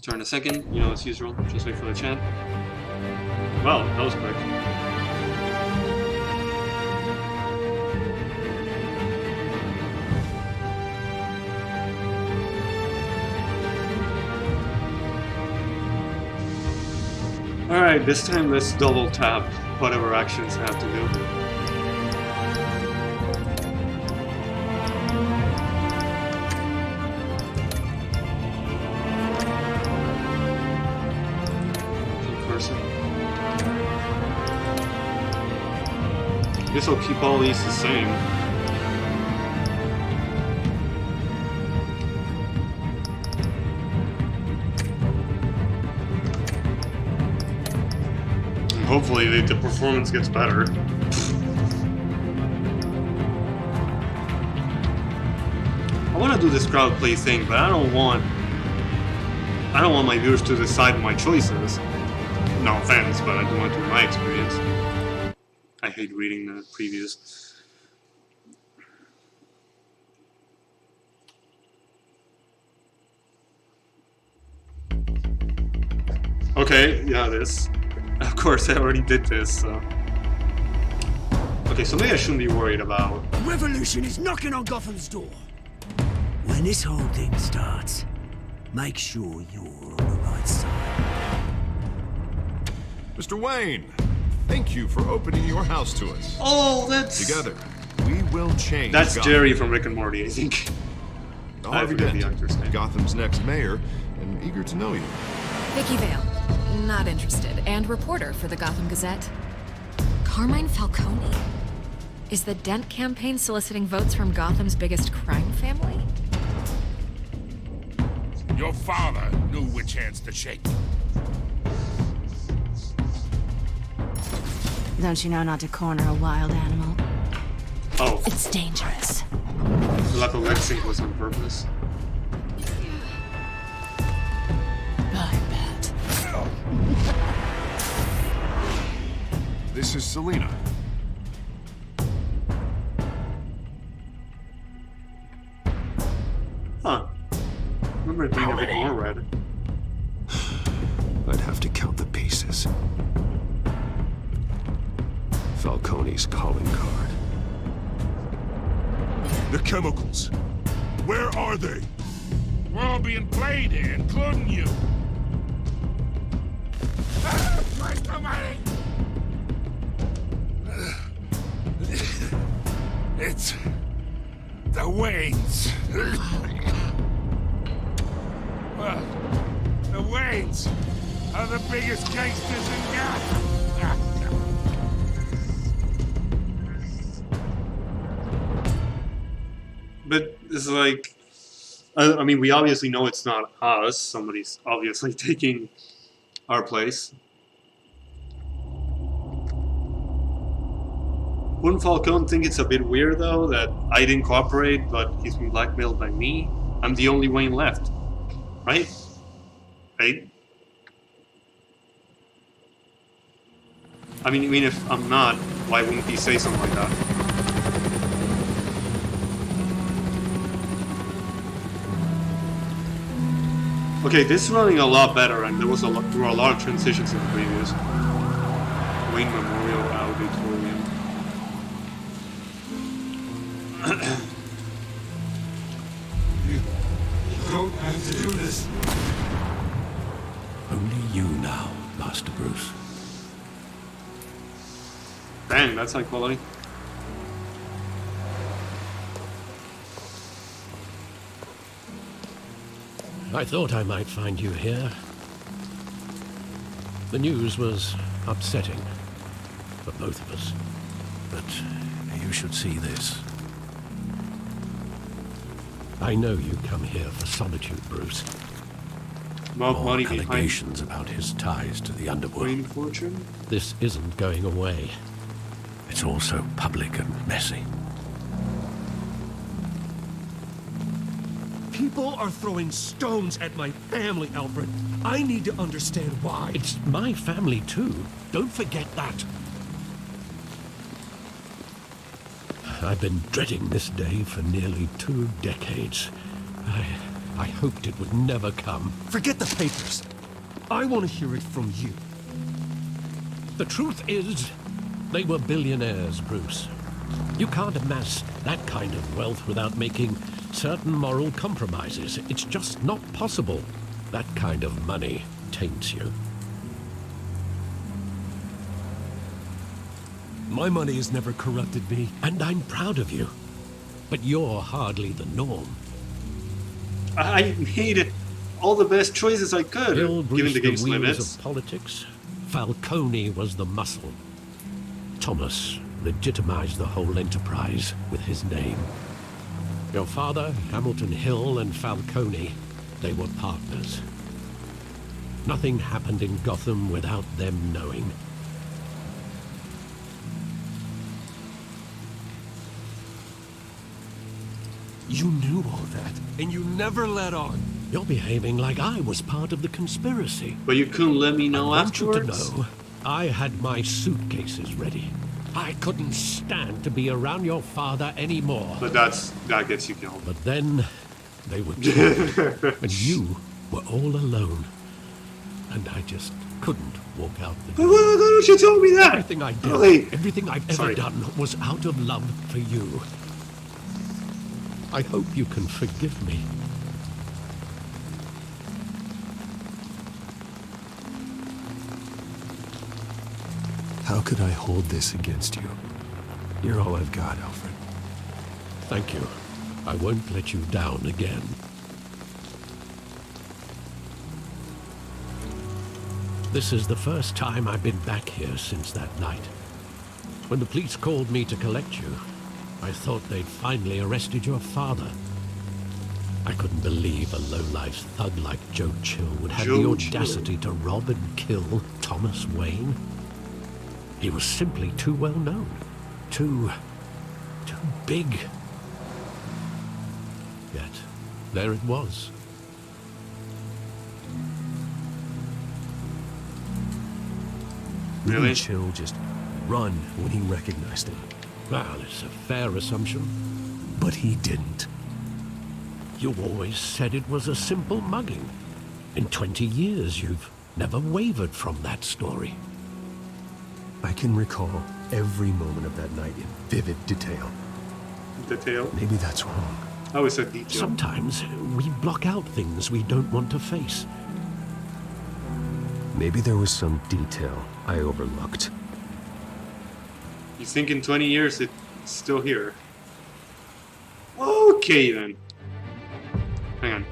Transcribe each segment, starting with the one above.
Turn a second, you know, as usual. Just wait for the chat. Wow, that was quick. Alright, this time let's double tap whatever actions I have to do. I guess I'll keep all these the same. And hopefully the performance gets better. I want to do this crowd play thing, but I don't want my viewers to decide my choices. No offense, but I do want to do my experience. I hate reading the previews. Okay, yeah, this. Of course, I already did this, so... Okay, so maybe I shouldn't be worried about... Revolution is knocking on Gotham's door. When this whole thing starts, make sure you're on the right side. Mr. Wayne, thank you for opening your house to us. Oh, that's... Together, we will change That's Gotham. Jerry from Rick and Morty, I think. Harvey forget the Dent, actor's name. Gotham's next mayor, and eager to know you. Vicky Vale, not interested, and reporter for the Gotham Gazette. Carmine Falcone? Is the Dent campaign soliciting votes from Gotham's biggest crime family? Your father knew which hands to shake. Don't you know not to corner a wild animal? Oh, It's dangerous. the lack of lexing was on purpose. I bet. This is Selina. Huh. Remember it being a bit more red. I'd have to count the pieces. Falcone's calling card. The chemicals. Where are they? We're all being played here, including you. Ah, Christ almighty! It's... the Waynes. Well, the Waynes are the biggest gangsters in Gotham. But it's like... I mean, we obviously know it's not us. Somebody's obviously taking our place. Wouldn't Falcone think it's a bit weird, though, that I didn't cooperate, but he's been blackmailed by me? I'm the only Wayne left. Right? Right? I mean, even if I'm not, why wouldn't he say something like that? Okay, this is running a lot better, and there were a lot of transitions in the previous. Wayne Memorial Auditorium. You don't have to do this. Only you now, Master Bruce. Dang, that's high quality. I thought I might find you here. The news was upsetting for both of us. But you should see this. I know you come here for solitude, Bruce. More More money behind allegations about his ties to the underworld. Wayne Fortune. This isn't going away. It's all so public and messy. People are throwing stones at my family, Alfred. I need to understand why. It's my family too. Don't forget that. I've been dreading this day for nearly 2 decades. I hoped it would never come. Forget the papers. I want to hear it from you. The truth is, they were billionaires, Bruce. You can't amass that kind of wealth without making certain moral compromises. It's just not possible. That kind of money taints you. My money has never corrupted me. And I'm proud of you. But you're hardly the norm. I made all the best choices I could, Bill given greased the game's wheels limits. of politics. Falcone was the muscle. Thomas legitimized the whole enterprise with his name. Your father, Hamilton Hill, and Falcone, they were partners. Nothing happened in Gotham without them knowing. You knew all that, and you never let on. You're behaving like I was part of the conspiracy. But you couldn't let me know I want you afterwards? to know, I had my suitcases ready. I couldn't stand to be around your father anymore. But that gets you killed. But then they were killed, and you were all alone. And I just couldn't walk out the Why door. don't you tell me that? Everything I did, Really? everything I've ever Sorry. done was out of love for you. I hope you can forgive me. How could I hold this against you? You're all I've got, Alfred. Thank you. I won't let you down again. This is the first time I've been back here since that night. When the police called me to collect you, I thought they'd finally arrested your father. I couldn't believe a low-life thug like Joe Chill would have the Joe Chill. audacity to rob and kill Thomas Wayne. He was simply too well known. Too big. Yet, there it was. Really? Chill just run when he recognized him. Well, it's a fair assumption. But he didn't. You always said it was a simple mugging. In 20 years, you've never wavered from that story. I can recall every moment of that night in vivid detail. Detail? Maybe that's wrong. I always said detail. Sometimes we block out things we don't want to face. Maybe there was some detail I overlooked. You think in 20 years it's still here? Okay then. Hang on.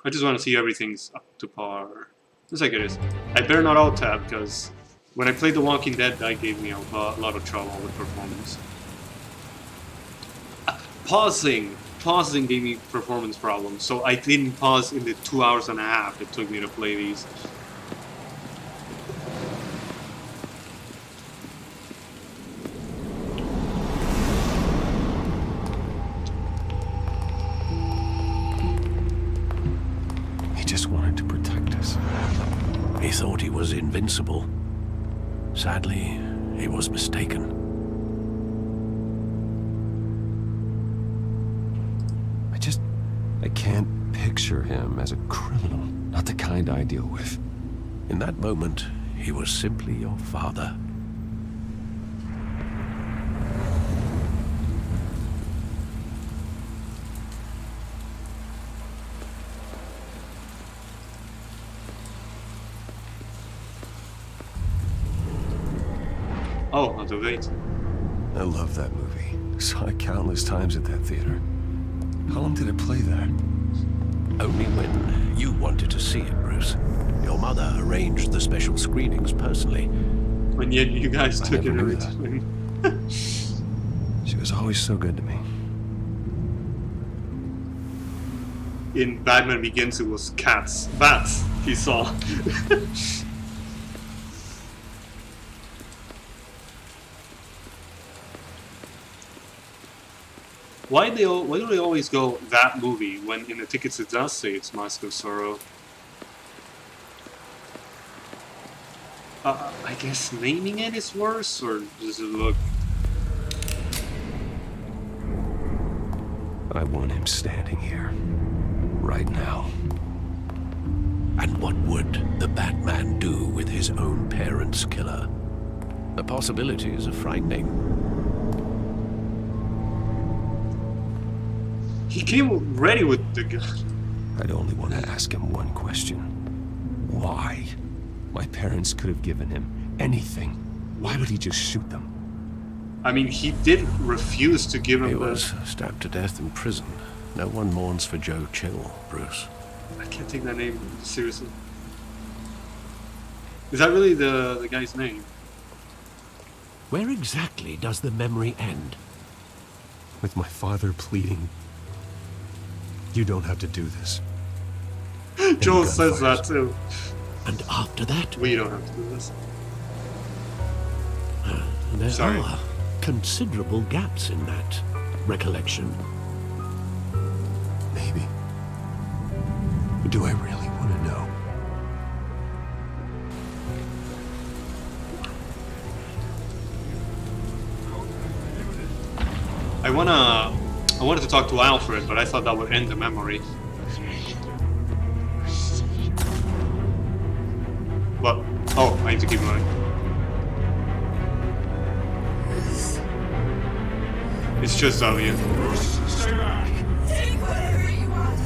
I just want to see everything's up to par. Just like it is. I better not alt-tab because when I played The Walking Dead, that gave me a lot of trouble with performance. Pausing gave me performance problems, so I didn't pause in the 2 hours and a half it took me to play these. He just wanted to protect us. He thought he was invincible. Sadly, he was mistaken. I can't picture him as a criminal. Not the kind I deal with. In that moment, he was simply your father. Oh, I'll do it. I love that movie. Saw it countless times at that theater. How long did it play there? Only when you wanted to see it, Bruce. Your mother arranged the special screenings personally. And yet you guys I took it never knew every that. time. She was always so good to me. In Batman Begins it was bats he saw. Why do they always go that movie when in the tickets it does say it's Mask of Sorrow? I guess naming it is worse, or does it look... I want him standing here. right now. And what would the Batman do with his own parents' killer? The possibilities are frightening. He came ready with the gun. I'd only want to ask him one question. Why? My parents could have given him anything. Why would he just shoot them? I mean, he did refuse to give him He the... was stabbed to death in prison. No one mourns for Joe Chill, Bruce. I can't take that name seriously. Is that really the guy's name? Where exactly does the memory end? With my father pleading, you don't have to do this. Joel says that too. And after that, We don't have to do this. there Sorry. are considerable gaps in that recollection. Maybe. Do I really want to know? I wanted to talk to Alfred, but I thought that would end the memory. But oh, I need to keep moving. It's just Elliot. Stay back. Take whatever you want.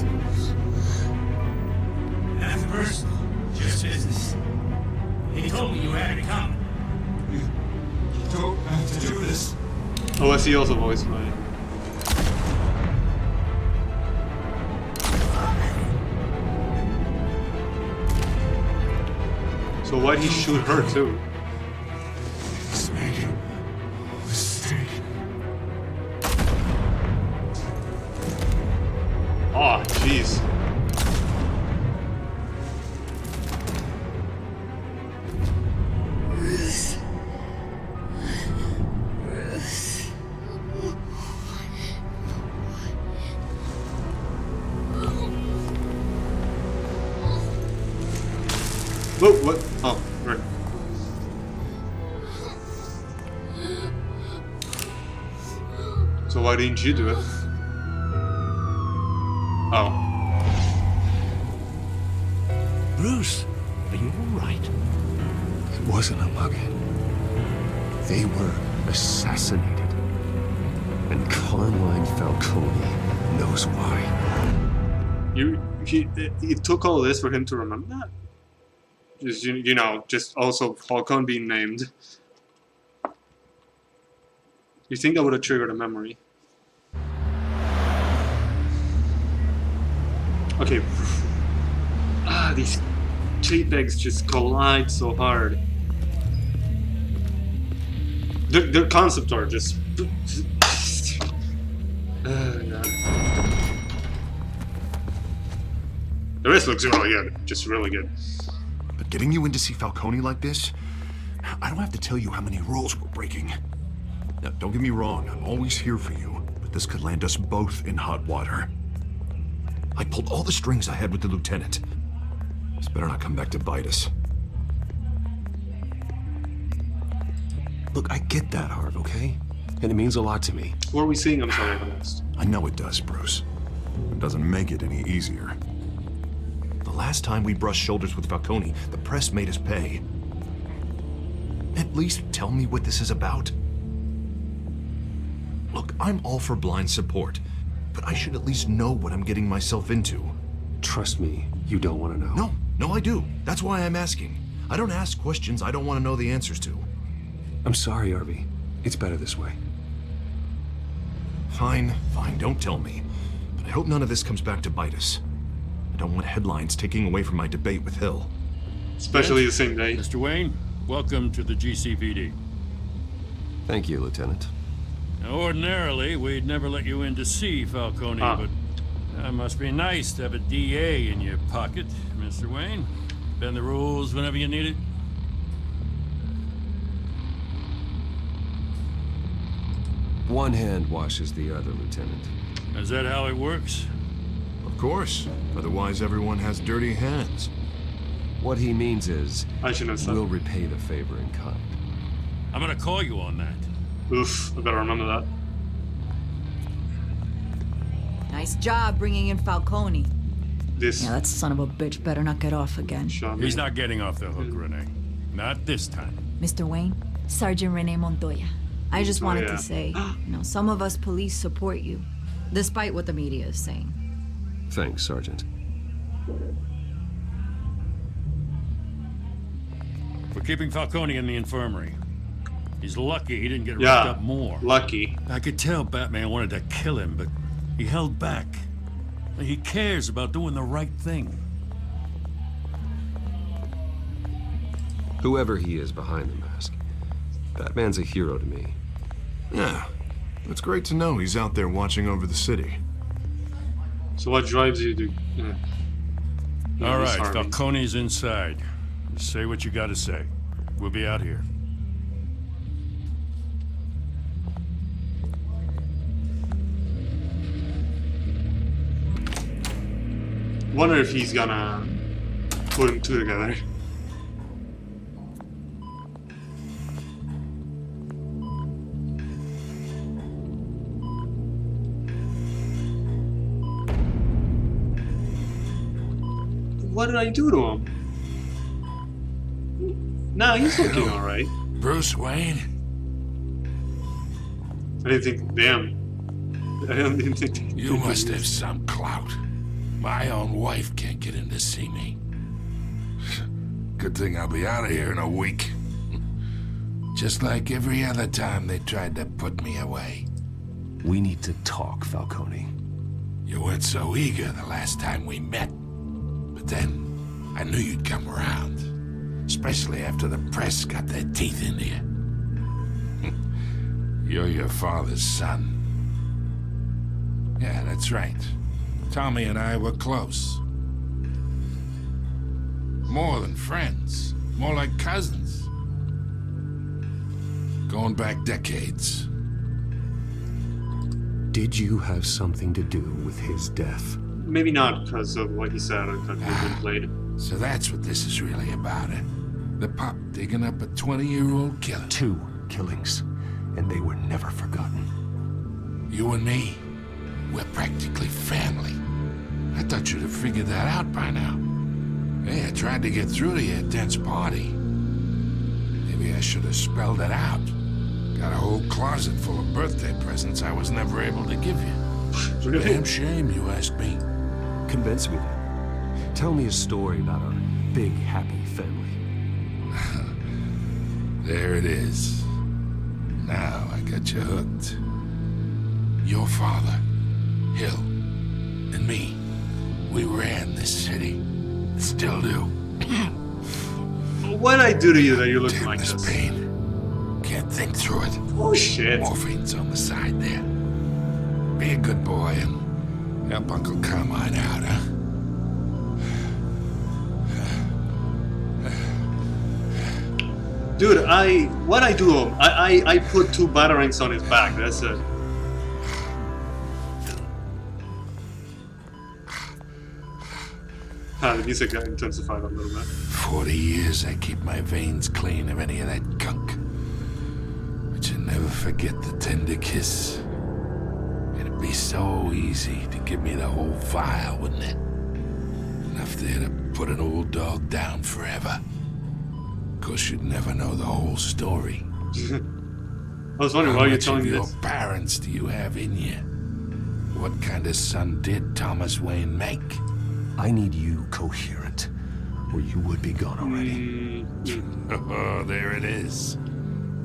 Nothing personal, just business. He told me you had it coming. You don't have to do this. Oh, I see also voice line. So why'd he shoot her too? He's making a mistake. Oh, jeez. Whoa, what? Oh, right. So why didn't you do it? Oh. Bruce, are you all right? It wasn't a mug. They were assassinated. And Carmine Falcone knows why. It took all this for him to remember that? Just, you know, just also Falcone being named. You think that would have triggered a memory? Okay. Ah, these JPEGs just collide so hard. Their concept art just... God. The rest looks really good. Just really good. But getting you in to see Falcone like this, I don't have to tell you how many rules we're breaking. Now, don't get me wrong, I'm always here for you, but this could land us both in hot water. I pulled all the strings I had with the lieutenant. This better not come back to bite us. Look, I get that, Harv, okay? And it means a lot to me. What are we seeing? I'm sorry, I missed. I know it does, Bruce. It doesn't make it any easier. The last time we brushed shoulders with Falcone, the press made us pay. At least tell me what this is about. Look, I'm all for blind support, but I should at least know what I'm getting myself into. Trust me, you don't want to know. No, I do. That's why I'm asking. I don't ask questions I don't want to know the answers to. I'm sorry, Arby. It's better this way. Fine, don't tell me. But I hope none of this comes back to bite us. I don't want headlines taking away from my debate with Hill. Especially the same day. Mr. Wayne, welcome to the GCPD. Thank you, Lieutenant. Now, ordinarily, we'd never let you in to see Falcone, but that must be nice to have a DA in your pocket, Mr. Wayne. Bend the rules whenever you need it. One hand washes the other, Lieutenant. Is that how it works? Of course. Otherwise, everyone has dirty hands. What he means is, I shouldn't have said. we'll repay the favor in kind. I'm gonna call you on that. Oof, I better remember that. Nice job bringing in Falcone. this. Yeah, that son of a bitch better not get off again. He's not getting off the hook, Renee. Not this time. Mr. Wayne, Sergeant Renee Montoya. I just wanted to say, some of us police support you, despite what the media is saying. Thanks, Sergeant. We're keeping Falcone in the infirmary. He's lucky he didn't get ripped up more. Lucky. I could tell Batman wanted to kill him, but he held back. He cares about doing the right thing. Whoever he is behind the mask, Batman's a hero to me. Yeah, it's great to know he's out there watching over the city. So what drives you to... All right, Falcone's inside. Say what you gotta say. We'll be out here. Wonder if he's gonna put them two together. What did I do to him? Nah, he's looking alright. Bruce Wayne? I didn't think, damn. I didn't think... You must have some clout. My own wife can't get in to see me. Good thing I'll be out of here in a week. Just like every other time they tried to put me away. We need to talk, Falcone. You weren't so eager the last time we met. But then, I knew you'd come around. Especially after the press got their teeth into you. You're your father's son. Yeah, that's right. Tommy and I were close. More than friends. More like cousins. Going back decades. Did you have something to do with his death? Maybe not because of what he said. I thought he had been played. So that's what this is really about, eh? The pup digging up a 20-year-old killer. 2 killings, and they were never forgotten. You and me, we're practically family. I thought you'd have figured that out by now. Hey, I tried to get through to you at Dent's party. Maybe I should have spelled it out. Got a whole closet full of birthday presents I was never able to give you. Really? Damn shame, you ask me. Convince me then. Tell me a story about our big, happy family. There it is. Now I got you hooked. Your father, Hill, and me, we ran this city. Still do. What did I do to you that you're looking Damn like this this? pain. Can't think through it. Oh shit. Morphine's on the side there. Be a good boy and help Uncle Carmine out, huh? Dude, what I do to him? I put 2 batarangs on his back. That's it. The music got intensified a little bit. 40 years I keep my veins clean of any of that gunk. But you never forget the tender kiss. It'd be so easy to give me the whole vial, wouldn't it? Enough there to put an old dog down forever. Of course, you'd never know the whole story. I was wondering why you're telling me How this. much of your parents do you have in you? What kind of son did Thomas Wayne make? I need you coherent, or you would be gone already. Oh, there it is.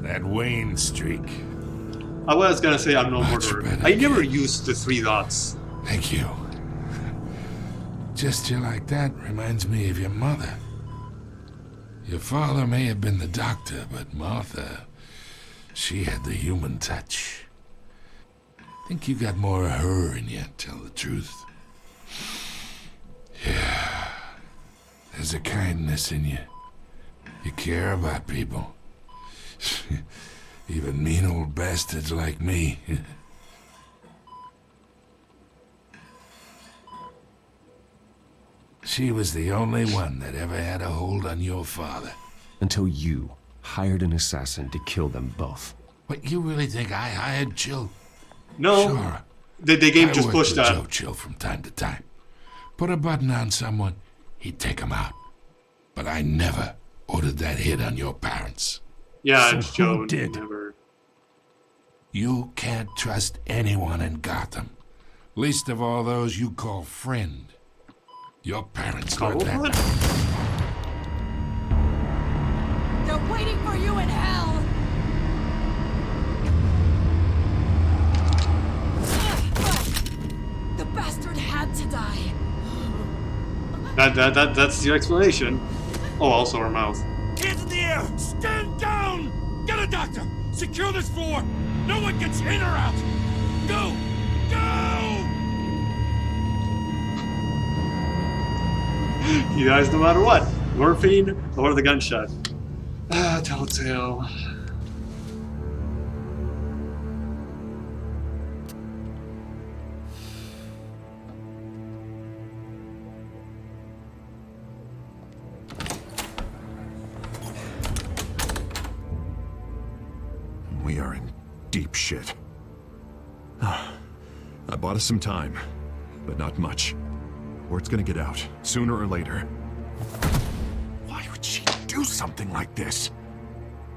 That Wayne streak. I was gonna say I'm no murderer. better, I never kid. used the 3 dots. Thank you. Gesture like that reminds me of your mother. Your father may have been the doctor, but Martha, she had the human touch. Think you got more of her in you, tell the truth. Yeah. There's a kindness in you. You care about people. Even mean old bastards like me. She was the only one that ever had a hold on your father. Until you hired an assassin to kill them both. What, you really think I hired Chill? No. Sure. The game I just worked pushed with that. Joe Chill from time to time. put a button on someone, he'd take him out. But I never ordered that hit on your parents. Yeah, So it's Joe who did? never. You can't trust anyone in Gotham. Least of all those you call friend. Your parents learned that. What? They're waiting for you in hell! The bastard had to die. That's the explanation. Oh, also her mouth. Hands in the air! Stand down! Get a doctor! Secure this floor! No one gets in or out! Go! Go! He dies no matter what. Morphine or the gunshot. Ah, Telltale. We are in deep shit. I bought us some time, but not much. Word's gonna get out, sooner or later. Why would she do something like this?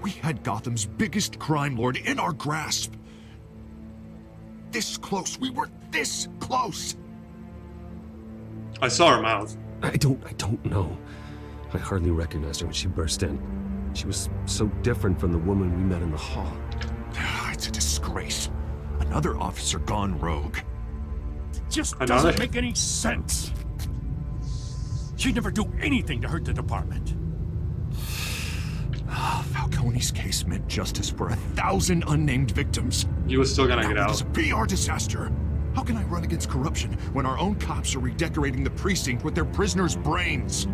We had Gotham's biggest crime lord in our grasp. This close, we were this close! I saw her mouth. I don't know. I hardly recognized her when she burst in. She was so different from the woman we met in the hall. It's a disgrace. Another officer gone rogue. Just Another? doesn't make any sense. She'd never do anything to hurt the department. Falcone's case meant justice for 1,000 unnamed victims. He was still gonna Now get it out. is a PR disaster. How can I run against corruption when our own cops are redecorating the precinct with their prisoners' brains?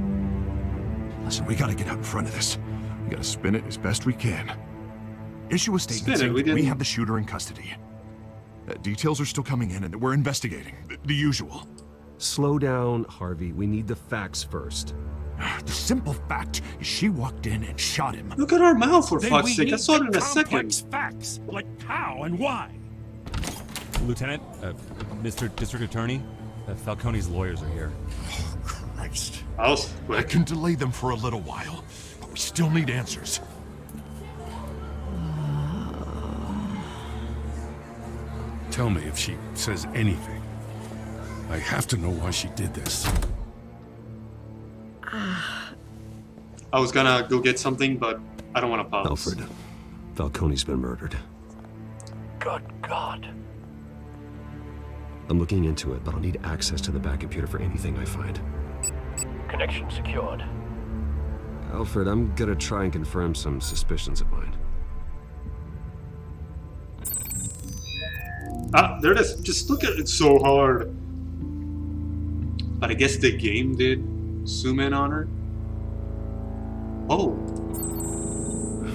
Listen, we gotta get out in front of this. We gotta spin it as best we can. Issue a statement Spin it, saying we that we didn't- have the shooter in custody. Details are still coming in and that we're investigating. The usual. Slow down, Harvey. We need the facts first. The simple fact is she walked in and shot him. Look at her mouth, for Then fuck's we sake. I need saw it the in a complex second. facts, like how and why. Lieutenant, Mr. District Attorney, Falcone's lawyers are here. Christ. I was I quick. can delay them for a little while, but we still need answers. Tell me if she says anything. I have to know why she did this. I was gonna go get something, but I don't want to pause. Alfred, Falcone's been murdered. Good God. I'm looking into it, but I'll need access to the back computer for anything I find. Connection secured. Alfred, I'm gonna try and confirm some suspicions of mine. Ah, there it is. Just look at it. It's so hard. But I guess the game did zoom in on her. Oh.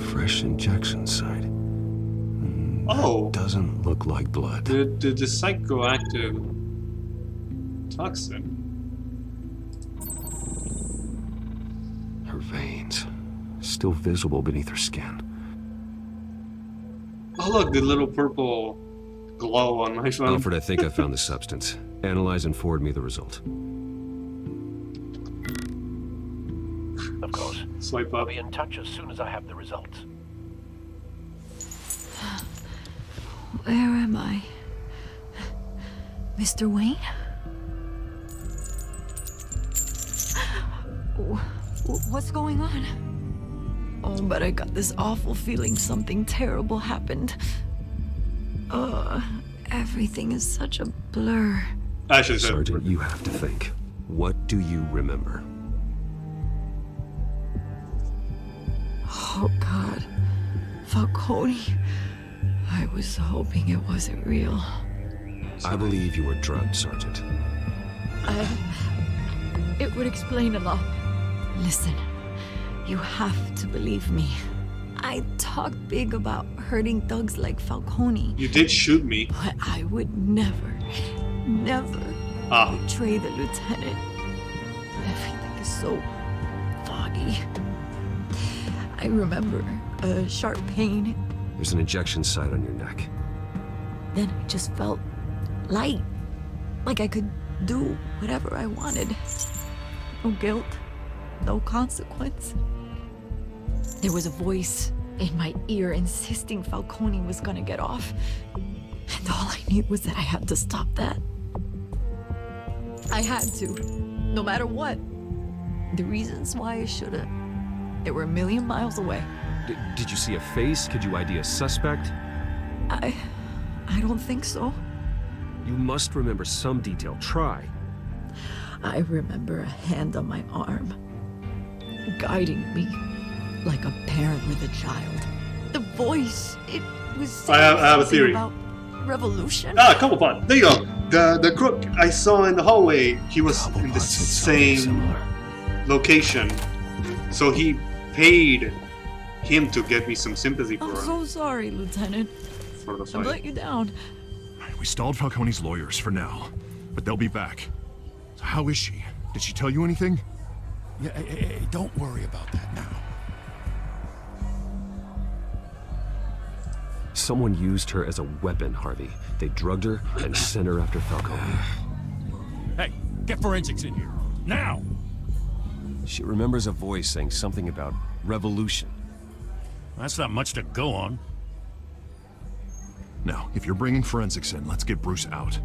Fresh injection site. Oh. Doesn't look like blood. The psychoactive toxin. Her veins, still visible beneath her skin. Oh look, the little purple glow on my phone. Alfred, I think I found the substance. Analyze and forward me the result. Of course. Swipe I'll up. be in touch as soon as I have the results. Where am I? Mr. Wayne? What's going on? Oh, but I got this awful feeling something terrible happened. Everything is such a blur. Actually, Sergeant, you have to think. What do you remember? Oh, God. Falcone. I was hoping it wasn't real. I believe you were drugged, Sergeant. It would explain a lot. Listen, you have to believe me. I talk big about hurting thugs like Falcone. you did shoot me. But I would never betray the lieutenant. Everything is so foggy. I remember a sharp pain. There's an injection site on your neck. Then I just felt light. Like I could do whatever I wanted. No guilt, no consequence. There was a voice in my ear insisting Falcone was gonna get off. And all I knew was that I had to stop that. I had to, no matter what. The reasons why I should've, they were a million miles away. Did you see a face? Could you ID a suspect? I don't think so. You must remember some detail. Try. I remember a hand on my arm, guiding me like a parent with a child. The voice, it was saying I have a theory about revolution. Couple pot. There you go. The crook I saw in the hallway, he was in the same location. So he paid him to get me some sympathy for I'm him. so sorry, Lieutenant. For the I fight. let you down. We stalled Falcone's lawyers for now, but they'll be back. So how is she? Did she tell you anything? Yeah, hey, don't worry about that now. Someone used her as a weapon, Harvey. They drugged her and sent her after Falcone. Hey, get forensics in here. Now! She remembers a voice saying something about revolution. That's not much to go on. Now, if you're bringing forensics in, let's get Bruce out.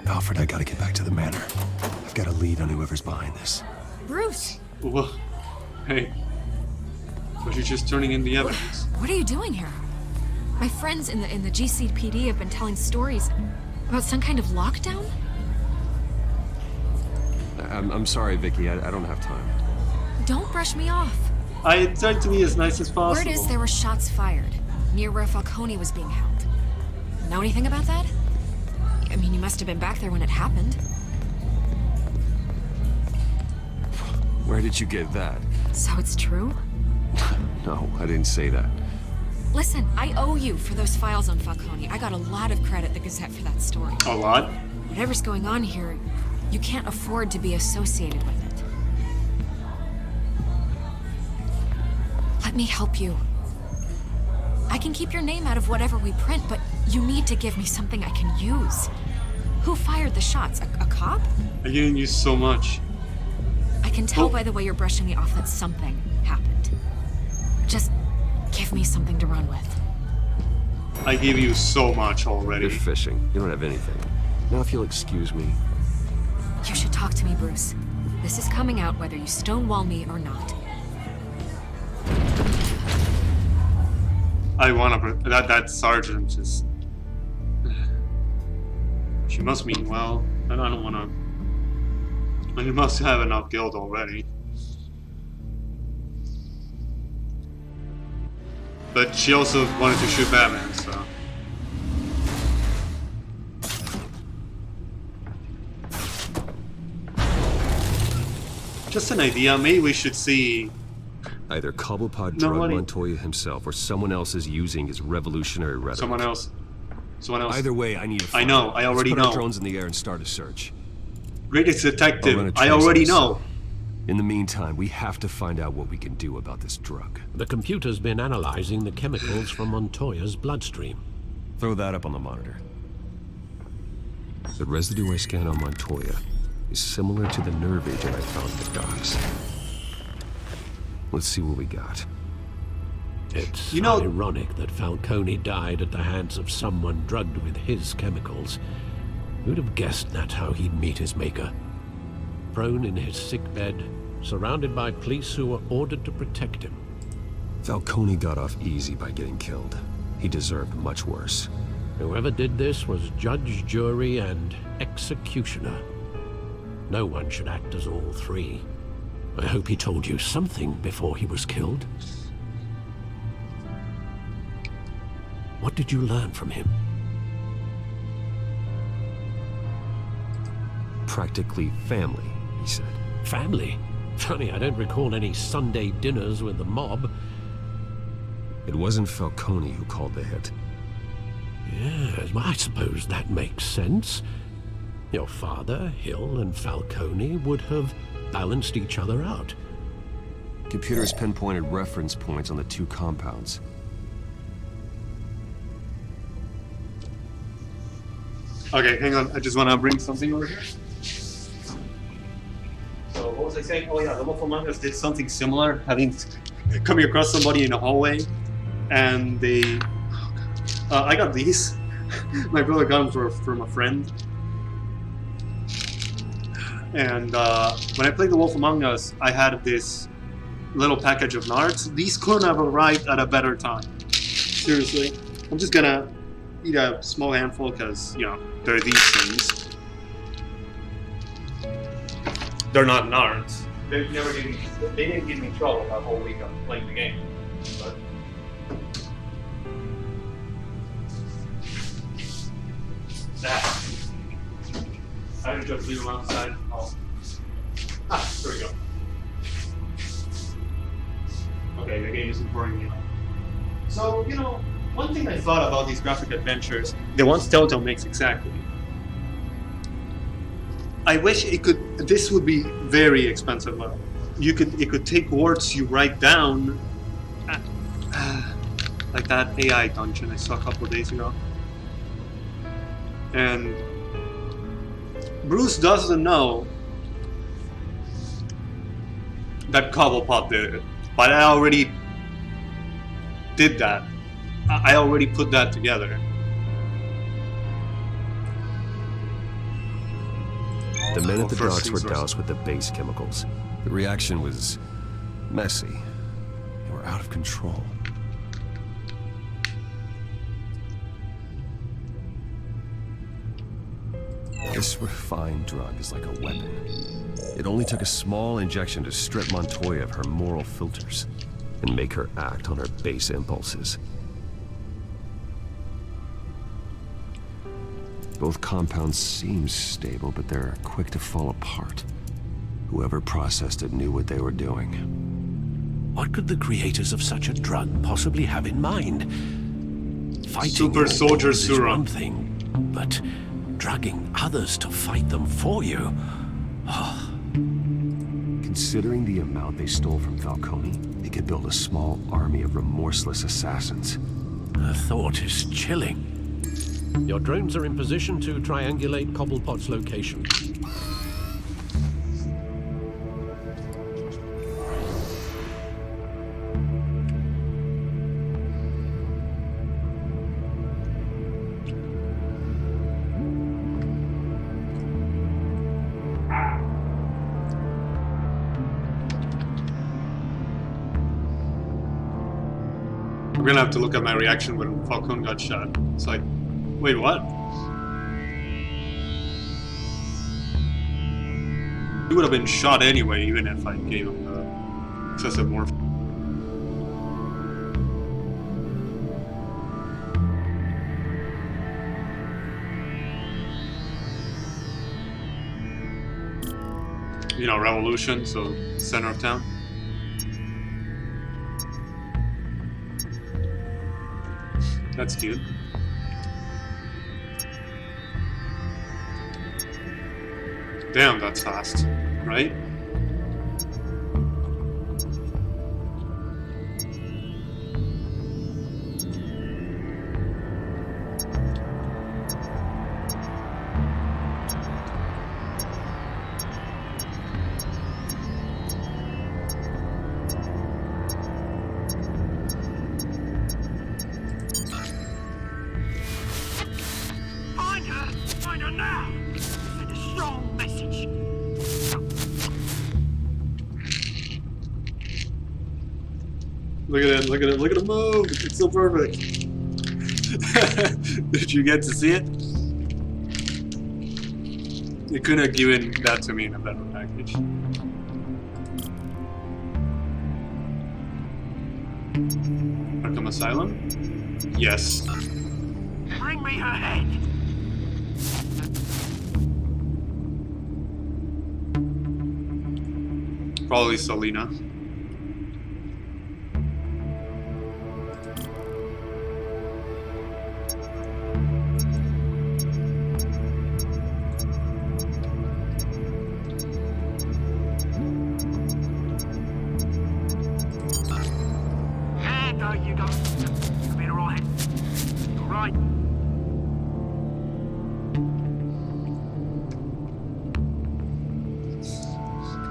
Alfred, I gotta get back to the manor. I've got a lead on whoever's behind this. Bruce! Well, hey. But you're just turning in the evidence. What are you doing here? My friends in the GCPD have been telling stories about some kind of lockdown? I'm sorry, Vicky. I don't have time. Don't brush me off. I tried to be as nice as possible. Word is there were shots fired near where Falcone was being held. Know anything about that? I mean, you must have been back there when it happened. Where did you get that? So it's true? No, I didn't say that. Listen, I owe you for those files on Falcone. I got a lot of credit at the Gazette for that story. A lot? Whatever's going on here, you can't afford to be associated with it. Let me help you. I can keep your name out of whatever we print, but you need to give me something I can use. Who fired the shots? A cop? I'm giving you so much. I can tell by the way you're brushing me off that something happened. Just give me something to run with. I gave you so much already. You're fishing. You don't have anything. Now, if you'll excuse me. You should talk to me, Bruce. This is coming out whether you stonewall me or not. I wanna that sergeant is. She must mean well, and I don't wanna. And you must have enough guilt already. But she also wanted to shoot Batman, so. Just an idea. Maybe we should see. Either Cobblepot drugged Montoya himself, or someone else is using his revolutionary rhetoric. Someone else. Either way, I need to find I know. I already Let's put know. our drones in the air and start a search. Greatest detective. I trace already this. know. In the meantime, we have to find out what we can do about this drug. The computer's been analyzing the chemicals from Montoya's bloodstream. Throw that up on the monitor. The residue I scanned on Montoya is similar to the nerve agent I found in the docks. Let's see what we got. It's ironic that Falcone died at the hands of someone drugged with his chemicals. Who'd have guessed that's how he'd meet his maker? Prone in his sickbed, surrounded by police who were ordered to protect him. Falcone got off easy by getting killed. He deserved much worse. Whoever did this was judge, jury, and executioner. No one should act as all three. I hope he told you something before he was killed. What did you learn from him? Practically family, he said. Family? Funny, I don't recall any Sunday dinners with the mob. It wasn't Falcone who called the hit. Yes, well, I suppose that makes sense. Your father, Hill, and Falcone would have balanced each other out. Computers pinpointed reference points on the two compounds. Okay, hang on. I just want to bring something over here. So what was I saying? Oh yeah, the Wolf Among Us did something similar, coming across somebody in a hallway, and they. I got these. My brother got them from a friend. And when I played the Wolf Among Us, I had this little package of nards. These couldn't have arrived at a better time. Seriously. I'm just gonna eat a small handful because, you know, they're these things. They're not nards. They didn't give me trouble that whole week of playing the game. But that. I didn't just leave them outside. Oh. There we go. Okay, the game isn't boring me. So, you know, one thing I thought about these graphic adventures, the ones Telltale makes exactly. I wish it could. This would be very expensive. It could take words you write down, like that AI dungeon I saw a couple of days ago. And Bruce doesn't know that Cobblepot did it, but I already did that. I already put that together. The men at the docks were doused with the base chemicals. The reaction was messy. They were out of control. This refined drug is like a weapon. It only took a small injection to strip Montoya of her moral filters and make her act on her base impulses. Both compounds seem stable, but they're quick to fall apart. Whoever processed it knew what they were doing. What could the creators of such a drug possibly have in mind? Fighting Super Soldier is Serum. one thing, but drugging others to fight them for you. Oh. Considering the amount they stole from Falcone, they could build a small army of remorseless assassins. The thought is chilling. Your drones are in position to triangulate Cobblepot's location. We're gonna have to look at my reaction when Falcone got shot. It's like, wait, what? He would have been shot anyway, even if I gave him the excessive morphine. You know, revolution, so center of town. That's cute. Damn, that's fast, right? Find her now! Send a strong message. Look at it, look at it, look at it move! It's so perfect! Did you get to see it? You couldn't have given that to me in a better package. Arkham Asylum? Yes. Bring me her head! Probably Selena. There you go. Come in, all right. All right.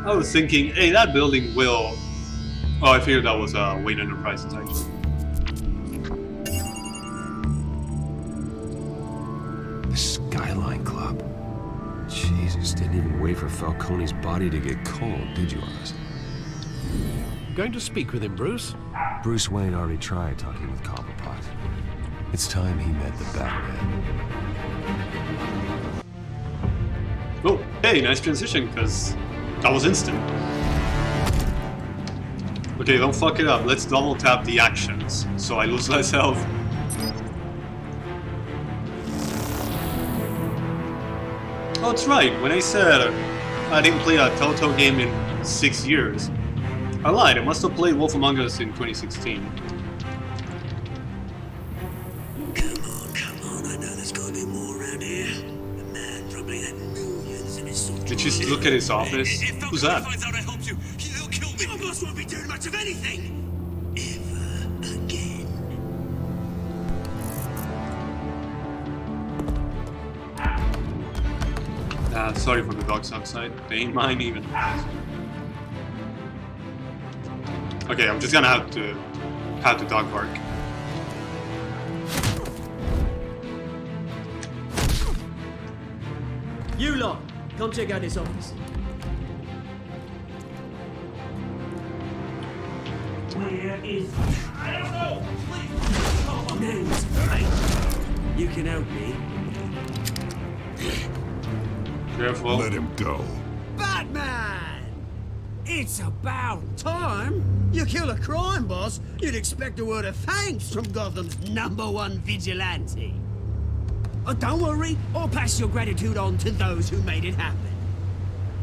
I was thinking, hey, that building will... Oh, I figured that was Wayne Enterprises, actually. The Skyline Club. Jesus, didn't even wait for Falcone's body to get cold, did you, Oz? Going to speak with him, Bruce? Bruce Wayne already tried talking with Cobblepot. It's time he met the Batman. Oh, hey, nice transition, because that was instant. Okay, don't fuck it up. Let's double tap the actions, so I lose less health. Oh, that's right. When I said I didn't play a Telltale game in 6 years, I lied. I must have played Wolf Among Us in 2016. Come on, I know there's gotta be more around here. A man probably had millions in his sort. Did you just look at his office? Who's that? Finds out I helped you, he'll kill me. Your boss won't be doing much of anything. Ever again. Sorry for the dogs outside. They ain't mine even. Okay, I'm just gonna have to dog bark. You lot, come check out this office. Where is... I don't know! Please! Name's right. You can help me. Careful. Let him go. Batman! It's about time. You kill a crime boss, you'd expect a word of thanks from Gotham's #1 vigilante. Oh, don't worry, I'll pass your gratitude on to those who made it happen.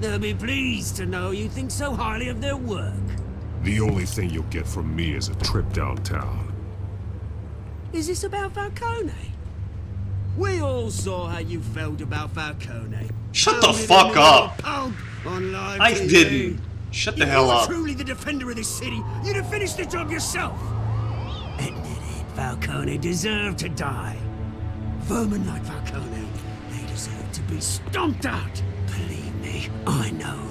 They'll be pleased to know you think so highly of their work. The only thing you'll get from me is a trip downtown. Is this about Falcone? We all saw how you felt about Falcone. Shut the fuck up! On live I TV. didn't. Shut the hell up. If you were truly the defender of this city, you'd have finished the job yourself. Admit it, Falcone deserved to die. Vermin like Falcone, they deserve to be stomped out. Believe me, I know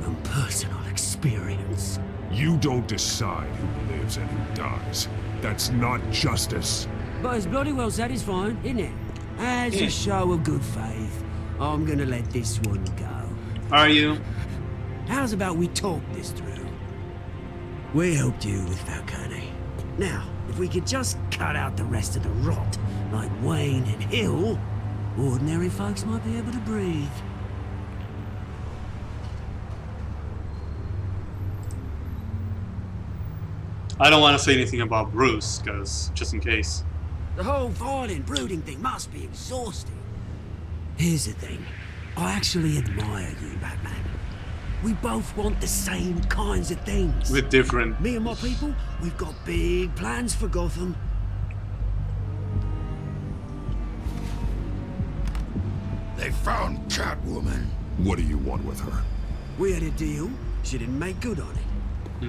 from personal experience. You don't decide who lives and who dies. That's not justice. But it's bloody well satisfying, isn't it? As a show of good faith, I'm gonna let this one go. Are you? How's about we talk this through? We helped you with Falcone. Now, if we could just cut out the rest of the rot, like Wayne and Hill, ordinary folks might be able to breathe. I don't want to say anything about Bruce, because just in case. The whole violent, brooding thing must be exhausting. Here's the thing. I actually admire you, Batman. We both want the same kinds of things. We're different. Me and my people, we've got big plans for Gotham. They found Catwoman. What do you want with her? We had a deal. She didn't make good on it.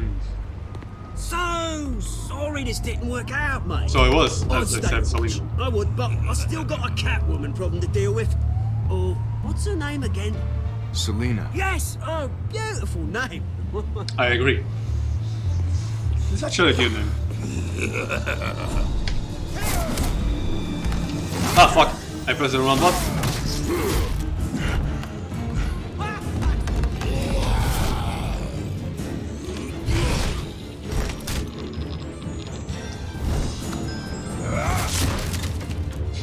So sorry this didn't work out, mate. So it was, I'd as I stay said, watch. Selina. I would, but I still got a Catwoman problem to deal with. Oh, what's her name again? Selina. Yes! Oh, beautiful name. I agree. It's actually a cute name. Ah, fuck. I pressed the wrong button.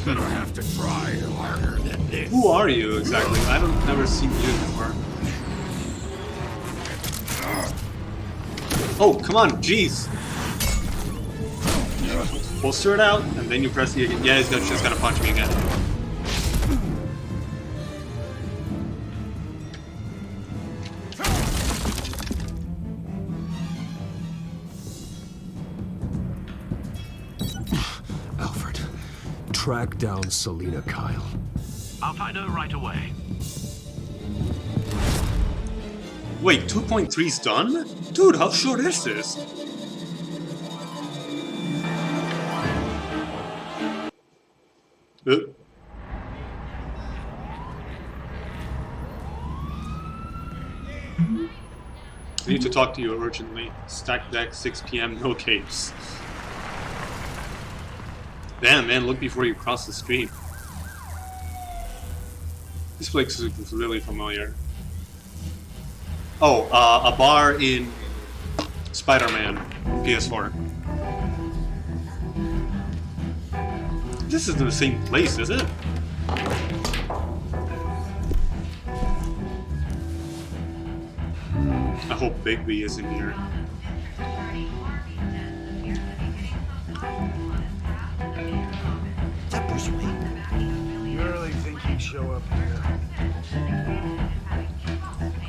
Gonna have to try harder than this. Who are you exactly? I haven't never seen you before. Oh, come on, jeez. Bolster it out, and then you press the again. Yeah, he's just gonna punch me again. Alfred, track down Selina Kyle. I'll find her right away. Wait, 2.3's done? Dude, how short is this? I need to talk to you urgently. Stack deck, 6 p.m., no capes. Damn, man, look before you cross the street. This place is really familiar. Oh, a bar in Spider-Man PS4. This isn't the same place, is it? I hope Bigby is in here. Is that Bruce Wayne? You really think he'd show up here?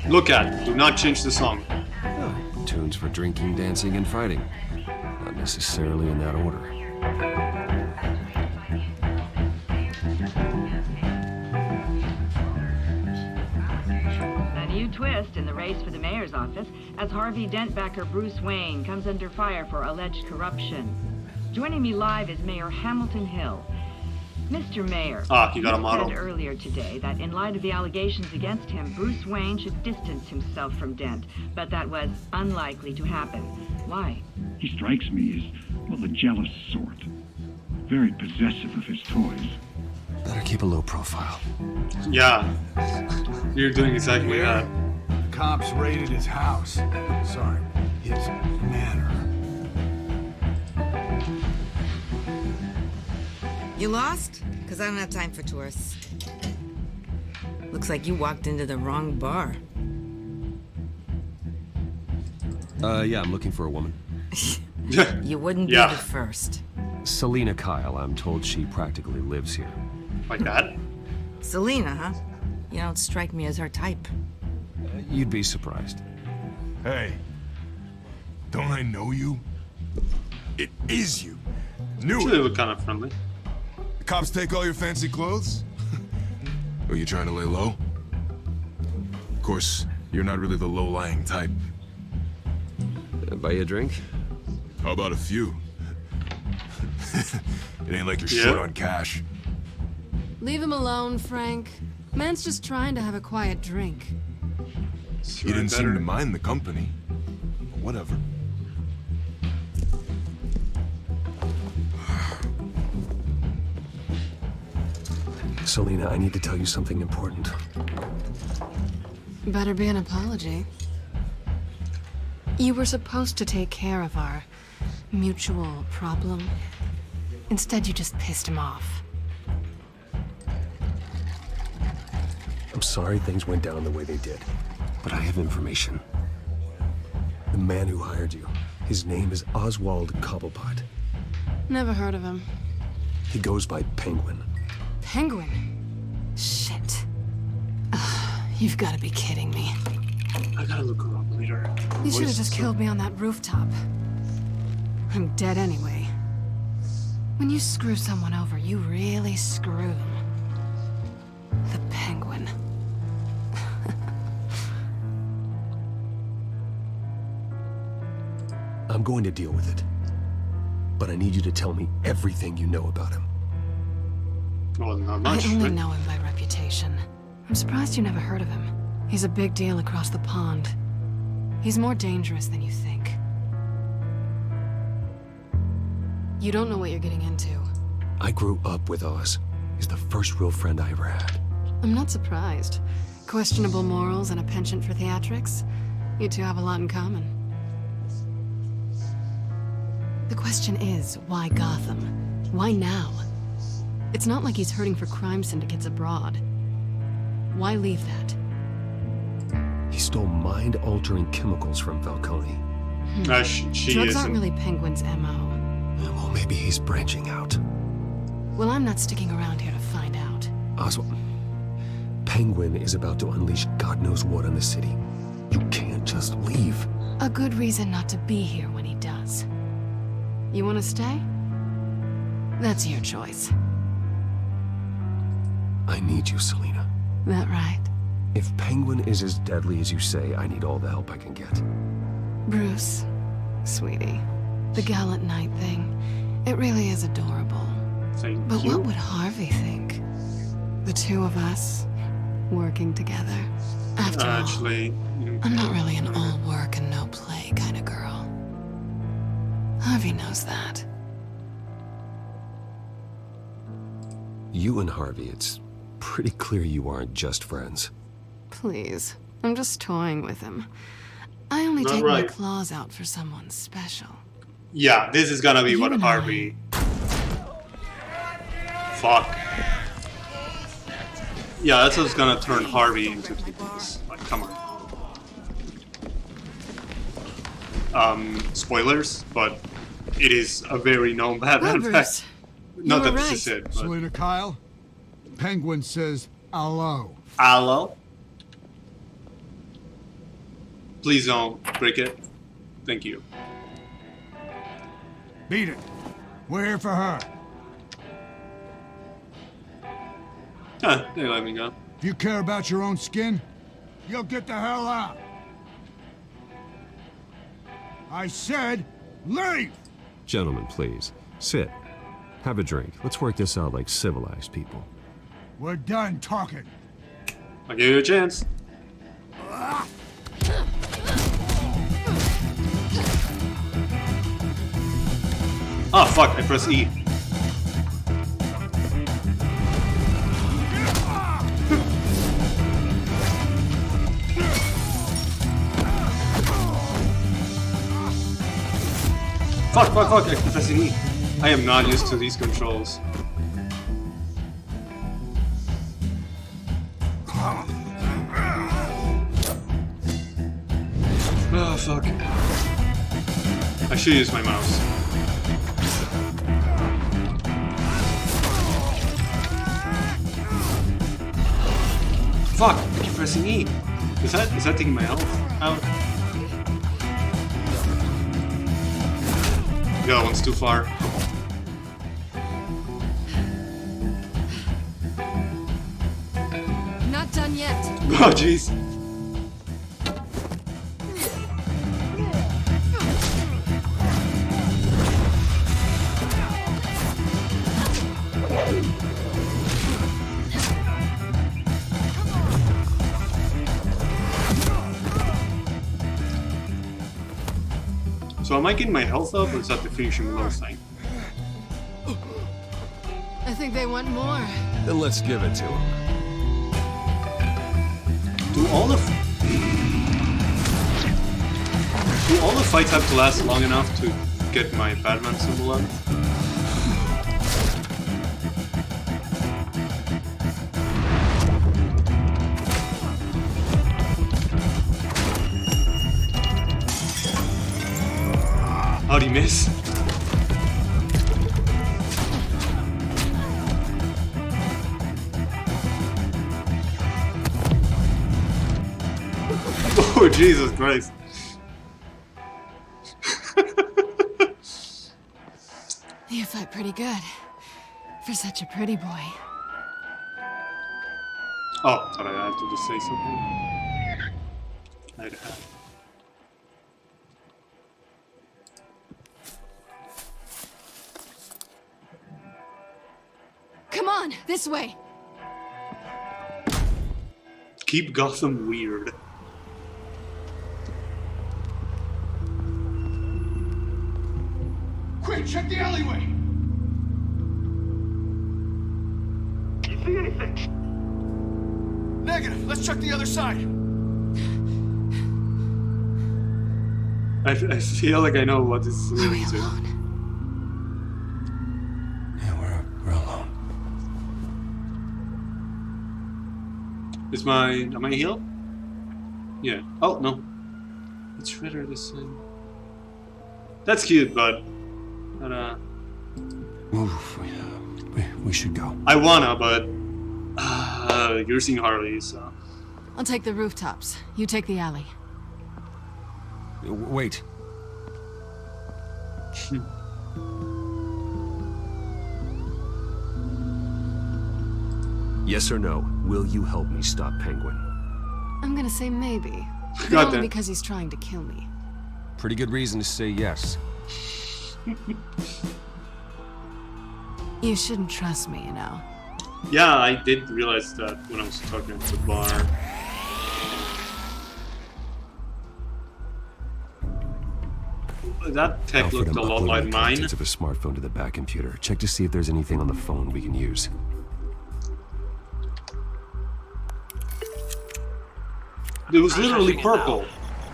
Look at, do not change the song. Oh, tunes for drinking, dancing, and fighting. Not necessarily in that order. A new twist in the race for the mayor's office as Harvey Dent backer Bruce Wayne comes under fire for alleged corruption. Joining me live is Mayor Hamilton Hill. Mr. Mayor, you got a model. said earlier today that in light of the allegations against him, Bruce Wayne should distance himself from Dent, but that was unlikely to happen. Why? He strikes me as, well, a jealous sort. Very possessive of his toys. Better keep a low profile. Yeah, you're doing exactly that. Cops raided his house. Sorry, his manor. You lost? Because I don't have time for tourists. Looks like you walked into the wrong bar. Yeah, I'm looking for a woman. You wouldn't be the first. Selena Kyle, I'm told she practically lives here. Like that? Selena, huh? You don't strike me as her type. You'd be surprised. Hey, don't I know you? It is you. Knew Actually, it. they look kind of friendly. The cops take all your fancy clothes? Are you trying to lay low? Of course, you're not really the low-lying type. Buy you a drink? How about a few? It ain't like you're short on cash. Leave him alone, Frank. Man's just trying to have a quiet drink. He didn't seem to mind the company. But whatever. Selena, I need to tell you something important. Better be an apology. You were supposed to take care of our mutual problem. Instead, you just pissed him off. I'm sorry things went down the way they did, but I have information. The man who hired you, his name is Oswald Cobblepot. Never heard of him. He goes by Penguin. Penguin? Shit. Ugh, you've got to be kidding me. I gotta look her up later. You should have just killed me on that rooftop. I'm dead anyway. When you screw someone over, you really screw them. The Penguin. I'm going to deal with it. But I need you to tell me everything you know about him. Well, not much. I only know him by reputation. I'm surprised you never heard of him. He's a big deal across the pond. He's more dangerous than you think. You don't know what you're getting into. I grew up with Oz. He's the first real friend I ever had. I'm not surprised. Questionable morals and a penchant for theatrics. You two have a lot in common. The question is, why Gotham? Why now? It's not like he's hurting for crime syndicates abroad. Why leave that? He stole mind-altering chemicals from Falcone. She Drugs isn't. aren't really Penguin's MO. Well, maybe he's branching out. Well, I'm not sticking around here to find out. Oswald, Penguin is about to unleash God knows what on the city. You can't just leave. A good reason not to be here when he does. You want to stay? That's your choice. I need you, Selena. That right? If Penguin is as deadly as you say, I need all the help I can get. Bruce, sweetie, the gallant knight thing, it really is adorable. Thank But you. what would Harvey think? The two of us, working together. After all, Actually, I'm not really an all work and Everybody knows that. You and Harvey, it's pretty clear you aren't just friends. Please. I'm just toying with him. I only Not take my right. claws out for someone special. Yeah, this is gonna be You what and Harvey. Fuck. Yeah, that's what's gonna turn Harvey into this. Like, come on. Spoilers, but it is a very known Batman fact. Not that this is it, but... Selena Kyle, Penguin says hello. Hello? Please don't break it. Thank you. Beat it. We're here for her. Huh, they let me go. If you care about your own skin, you'll get the hell out. I said, leave! Gentlemen, please. Sit. Have a drink. Let's work this out like civilized people. We're done talking. I'll give you a chance. Oh fuck, I pressed E. Fuck, I pressed E. I am not used to these controls. Oh fuck. I should use my mouse. Fuck! I keep pressing E. Is that taking my health out? The other one's too far. Not done yet. Oh jeez. So am I getting my health up, or is that the finishing blow thing? I think they want more. Then let's give it to him. Do all the fights have to last long enough to get my Batman symbol on? How'd he miss? Oh, Jesus Christ. You fight pretty good. For such a pretty boy. Oh, thought I had to just say something. I'd have. Come on, this way. Keep Gotham weird. Quick, check the alleyway! You see anything? Negative. Let's check the other side. I feel like I know what this is leading to. Yeah, we're alone. Am I healed? Yeah. Oh, no. It's Shredder this time. That's cute, but Oof, we should go. I wanna, but you're seeing Harley, so. I'll take the rooftops. You take the alley. Wait. Yes or no, will you help me stop Penguin? I'm gonna say maybe. But God only damn. because he's trying to kill me. Pretty good reason to say yes. You shouldn't trust me, you know. Yeah, I did realize that when I was talking at the bar. That tech Alfred, looked I'm a lot uploading like the mine. contents of a smartphone to the back computer. Check to see if there's anything on the phone we can use. It was literally purple.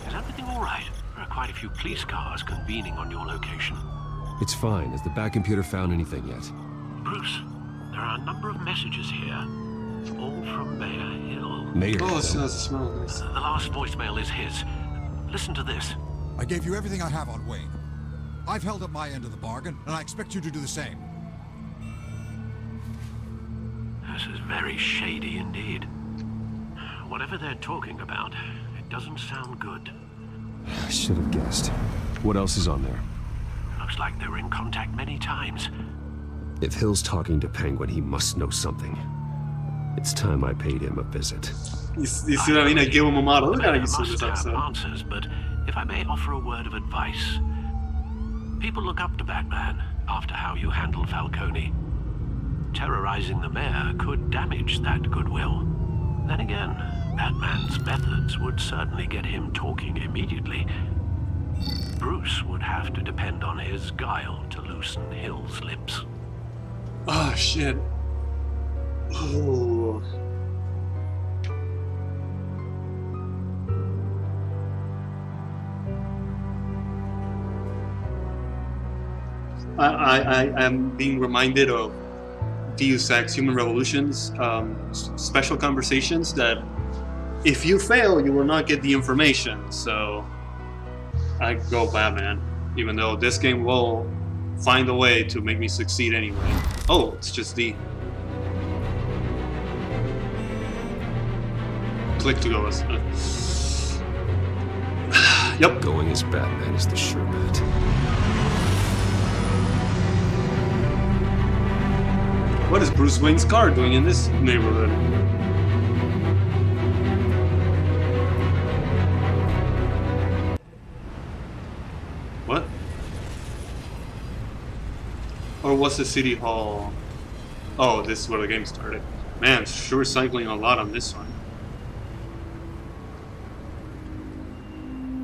Is everything all right? There are quite a few police cars convening on your location. It's fine. Has the back computer found anything yet? Bruce, there are a number of messages here, all from Mayor Hill. Mayor Oh, Hill? it smells nice. The last voicemail is his. Listen to this. I gave you everything I have on Wayne. I've held up my end of the bargain, and I expect you to do the same. This is very shady indeed. Whatever they're talking about, it doesn't sound good. I should have guessed. What else is on there? Looks like they were in contact many times. If Hill's talking to Penguin, he must know something. It's time I paid him a visit. You see what I mean? I give him a model. Look at how you see this Must have episode. answers, but if I may offer a word of advice, people look up to Batman after how you handled Falcone. Terrorizing the mayor could damage that goodwill. Then again, Batman's methods would certainly get him talking immediately. Bruce would have to depend on his guile to loosen Hill's lips. Oh, shit. Oh. I am being reminded of Deus Ex Human Revolution's special conversations that if you fail, you will not get the information. So I go Batman, even though this game will find a way to make me succeed anyway. Oh, it's just D. Click to go. Yep. Going as Batman is the sure bet. What is Bruce Wayne's car doing in this neighborhood? What? Or was the city hall? Oh, this is where the game started. Man, sure cycling a lot on this one.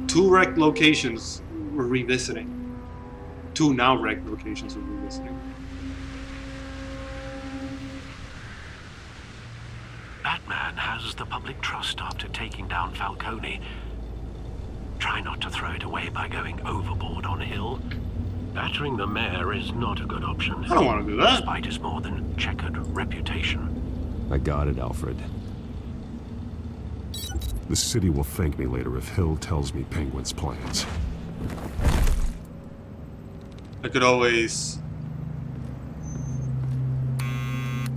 2 wrecked locations we're revisiting. 2 now wrecked locations we're revisiting. Batman has the public trust after taking down Falcone. Try not to throw it away by going overboard on Hill. Battering the mayor is not a good option. I don't want to do that. Despite his more than checkered reputation. I got it, Alfred. The city will thank me later if Hill tells me Penguin's plans. I could always...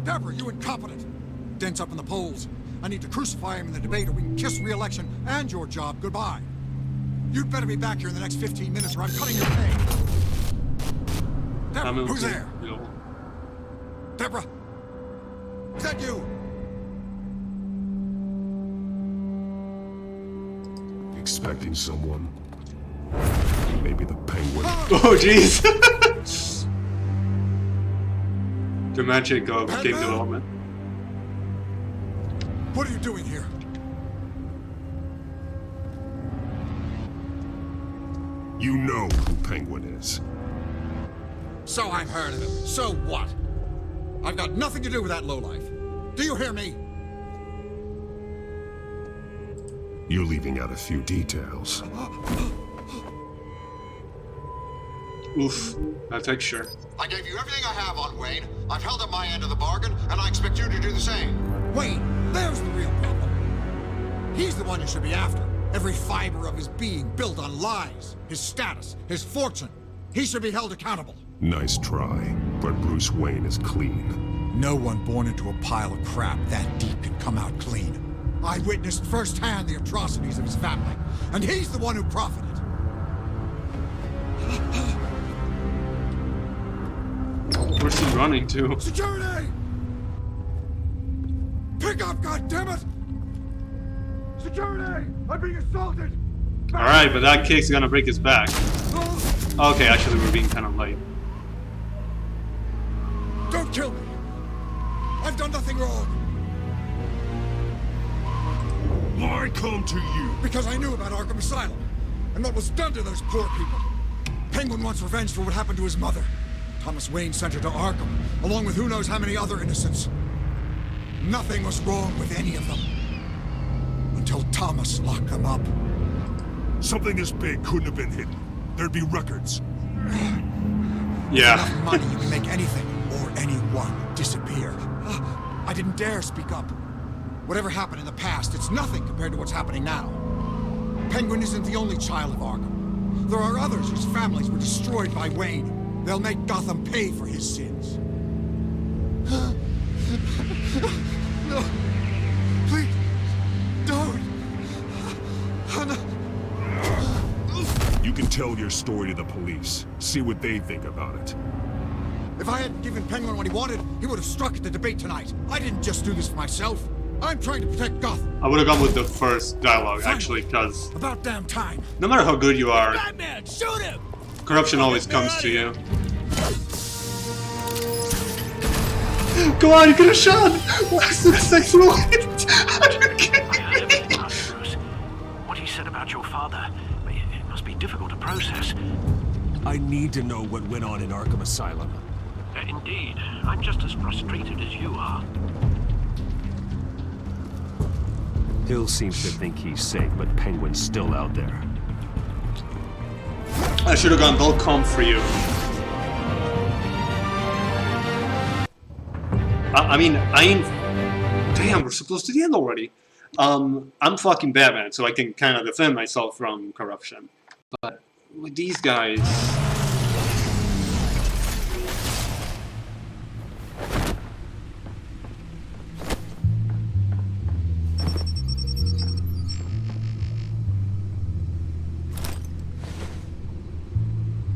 Deborah, you incompetent! Dent's up in the polls. I need to crucify him in the debate or we can kiss re-election and your job goodbye. You'd better be back here in the next 15 minutes or I'm cutting your pay. Deborah, who's there? Deborah? Is that you? Expecting someone? Maybe the Penguin. Oh, jeez! The magic of game development. What are you doing here? You know who Penguin is. So I've heard of him. So what? I've got nothing to do with that lowlife. Do you hear me? You're leaving out a few details. Oof, that texture. I gave you everything I have on Wayne. I've held up my end of the bargain, and I expect you to do the same. Wayne, there's the real problem. He's the one you should be after. Every fiber of his being built on lies. His status, his fortune. He should be held accountable. Nice try, but Bruce Wayne is clean. No one born into a pile of crap that deep can come out clean. I witnessed firsthand the atrocities of his family, and he's the one who profited. Where's he running to? Security! Pick up, goddammit! Security! I'm being assaulted! Alright, but that kick's gonna break his back. Okay, actually we're being kind of light. Don't kill me! I've done nothing wrong! Why come to you? Because I knew about Arkham Asylum, and what was done to those poor people. Penguin wants revenge for what happened to his mother. Thomas Wayne sent her to Arkham, along with who knows how many other innocents. Nothing was wrong with any of them. Until Thomas locked them up. Something this big couldn't have been hidden. There'd be records. Yeah. With enough money, you can make anything or anyone disappear. I didn't dare speak up. Whatever happened in the past, it's nothing compared to what's happening now. Penguin isn't the only child of Arkham. There are others whose families were destroyed by Wayne. They'll make Gotham pay for his sins. No. Please. Don't. You can tell your story to the police. See what they think about it. If I hadn't given Penguin what he wanted, he would have struck at the debate tonight. I didn't just do this for myself. I'm trying to protect Gotham. I would have gone with the first dialogue, actually, because about damn time. No matter how good you are, Batman, shoot him! Corruption always comes to you. Go on, you could have shot! What's the sexual hit? What he said about your father, it must be difficult to process. I need to know what went on in Arkham Asylum. Indeed. I'm just as frustrated as you are. Hill seems to think he's safe, but Penguin's still out there. I should have gone bulk comp for you. I mean, I ain't... Damn, we're supposed to the end already. I'm fucking Batman, so I can kind of defend myself from corruption. But with these guys...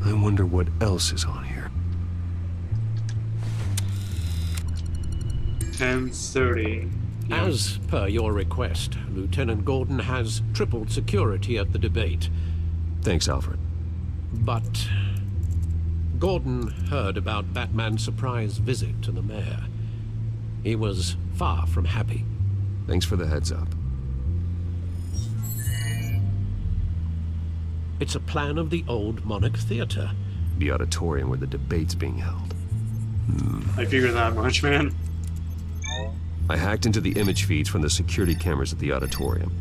I wonder what else is on here. 10:30. As per your request, Lieutenant Gordon has tripled security at the debate. Thanks, Alfred. But Gordon heard about Batman's surprise visit to the mayor. He was far from happy. Thanks for the heads up. It's a plan of the old Monarch Theater. The auditorium where the debate's being held. I figured that much, man. I hacked into the image feeds from the security cameras at the auditorium.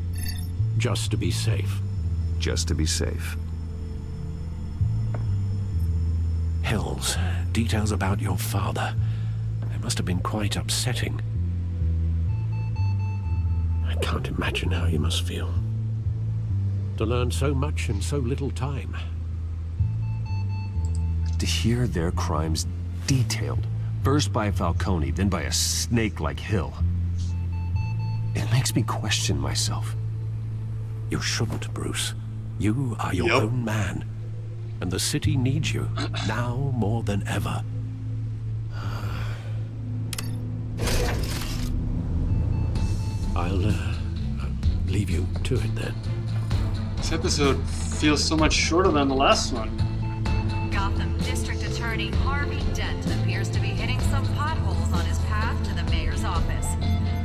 Just to be safe. Just to be safe. Hills, details about your father. It must have been quite upsetting. I can't imagine how you must feel. To learn so much in so little time. To hear their crimes detailed, first by Falcone, then by a snake like Hill. It makes me question myself. You shouldn't, Bruce. You are your own man. And the city needs you, now more than ever. I'll leave you to it then. This episode feels so much shorter than the last one. Gotham District Attorney Harvey Dent appears to be hitting some potholes on his path to the mayor's office.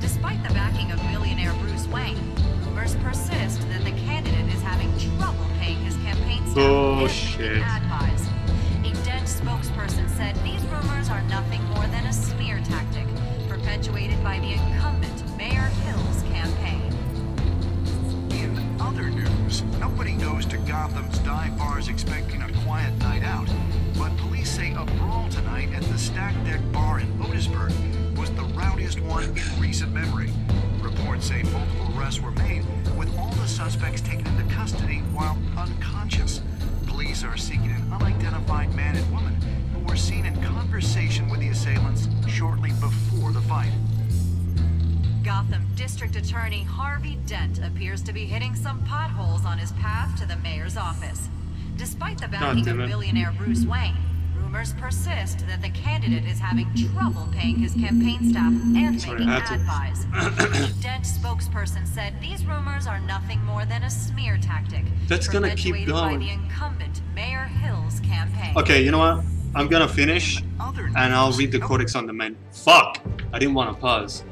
Despite the backing of billionaire Bruce Wayne, rumors persist that the candidate is having trouble paying his campaign staff and making ad buys. A Dent spokesperson said these rumors are nothing more than a smear tactic, perpetuated by the incumbent Mayor Hill's campaign. In other news, nobody goes to Gotham's dive bars expecting a quiet night out, but police say a brawl tonight at the Stack Deck Bar in Otisburg was the rowdiest one in recent memory. Reports say multiple arrests were made, with all the suspects taken into custody while unconscious. Police are seeking an unidentified man and woman who were seen in conversation with the assailants shortly before the fight. Gotham District Attorney Harvey Dent appears to be hitting some potholes on his path to the mayor's office. Despite the backing of billionaire Bruce Wayne, rumors persist that the candidate is having trouble paying his campaign staff and making ad buys. A Dent spokesperson said these rumors are nothing more than a smear tactic. That's gonna keep perpetuated going. by the incumbent Mayor Hill's campaign. Okay, you know what? I'm gonna finish, and I'll read the codex on the men. Fuck! I didn't want to pause.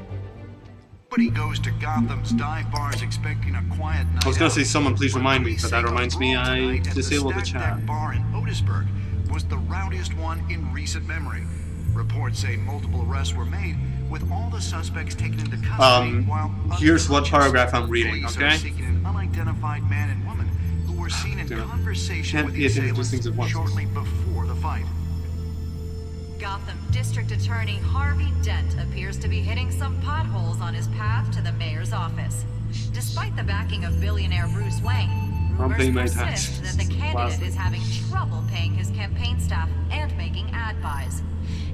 Nobody goes to Gotham's dive bars expecting a quiet night. I was gonna say, out. someone please But remind me, police but say that reminds a me brawl I tonight at disabled the Stack chat. Deck Bar in Otisburg was the rowdiest one in recent memory. Reports say multiple arrests were made, with all the suspects taken into custody while Here's what unconscious. paragraph I'm reading, Police okay? are seeking an unidentified man and woman who were seen in conversation Can't with be the attending to assailants things at once. shortly before the fight. Gotham District Attorney Harvey Dent appears to be hitting some potholes on his path to the mayor's office. Despite the backing of billionaire Bruce Wayne, I'm rumors paying my persist taxes. that the candidate Classic. is having trouble paying his campaign staff and making ad buys.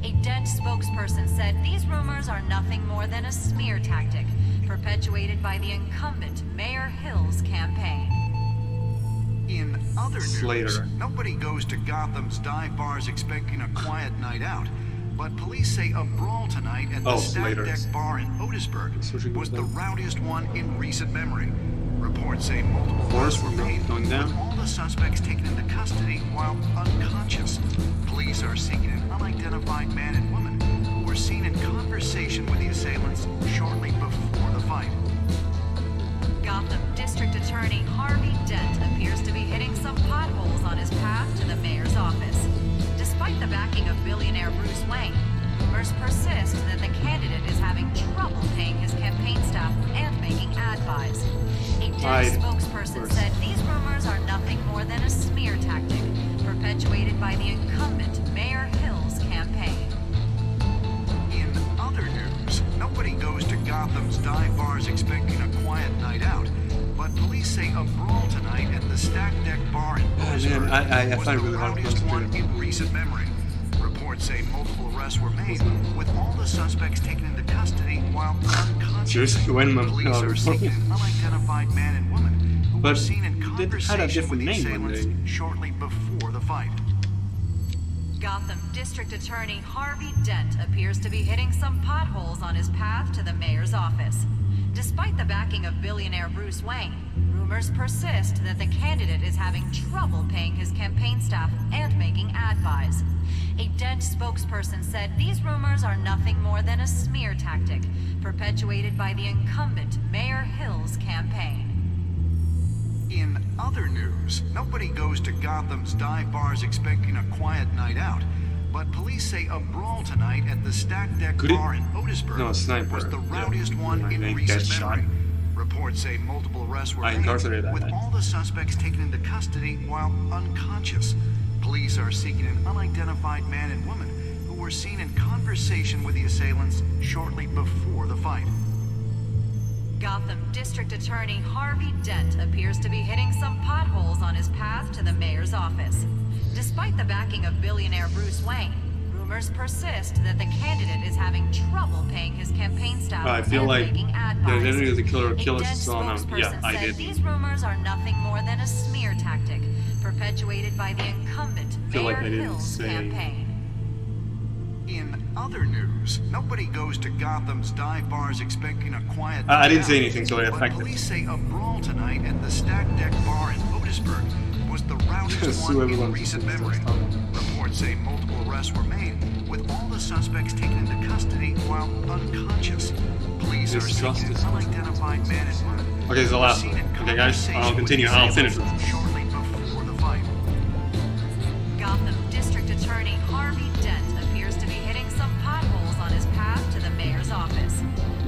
A Dent spokesperson said these rumors are nothing more than a smear tactic perpetuated by the incumbent Mayor Hill's campaign. In other news, Slater. nobody goes to Gotham's dive bars expecting a quiet night out, but police say a brawl tonight at the Stack Slater. Deck Bar in Otisburg was the rowdiest one in recent memory. Reports say multiple arrests were made, going down. with all the suspects taken into custody while unconscious. Police are seeking an unidentified man and woman who were seen in conversation with the assailants shortly before the fight. Gotham District Attorney Harvey Dent appears to be hitting some potholes on his path to the mayor's office. Despite the backing of billionaire Bruce Wayne, rumors persist that the candidate is having trouble paying his campaign staff and making ad buys. A Dent spokesperson said these rumors are nothing more than a smear tactic perpetuated by the incumbent Mayor Hill's campaign. In other news, nobody goes to Gotham's dive bars expecting a quiet night out, but police say a brawl tonight at the Stack Deck Bar in Otisburg I was find the it really hard to rowdiest one concentrate. in recent memory. Reports say multiple arrests were made, with all the suspects taken into custody while unconscious. Seriously, when Police are seeking an unidentified man and woman who were seen in had a conversation with different the name one assailants day. shortly before the fight. Gotham District Attorney Harvey Dent appears to be hitting some potholes on his path to the mayor's office. Despite the backing of billionaire Bruce Wayne, rumors persist that the candidate is having trouble paying his campaign staff and making ad buys. A Dent spokesperson said these rumors are nothing more than a smear tactic perpetuated by the incumbent Mayor Hill's campaign. In other news, nobody goes to Gotham's dive bars expecting a quiet night out, but police say a brawl tonight at the Stack Deck Bar in Otisburg was the rowdiest one in recent memory. Reports say multiple arrests were made, with all the suspects taken into custody while unconscious. Police are seeking an unidentified man and woman who were seen in conversation with the assailants shortly before the fight. Gotham District Attorney Harvey Dent appears to be hitting some potholes on his path to the mayor's office. Despite the backing of billionaire Bruce Wayne, rumors persist that the candidate is having trouble paying his campaign staff I feel and like making ad the buys. identity of the killer A killers Dent is still unknown. Yeah, spokesperson I said did. these rumors are nothing more than a smear tactic perpetuated by the incumbent feel Mayor like I didn't Hill's say- campaign. In other news, nobody goes to Gotham's dive bars expecting a quiet I didn't night say out, anything, so it but affected. police say a brawl tonight at the Stack Deck Bar in Otisburg was the rowdiest Sue one in everyone. recent memory. Reports say multiple arrests were made, with all the suspects taken into custody while unconscious. Police are seeking an unidentified man and woman. Okay, it's the last one. Okay, guys, I'll continue. I'll finish this. Shortly before the fight. Gotham District Attorney Harvey Dent appears to be hitting some potholes on his path to the mayor's office.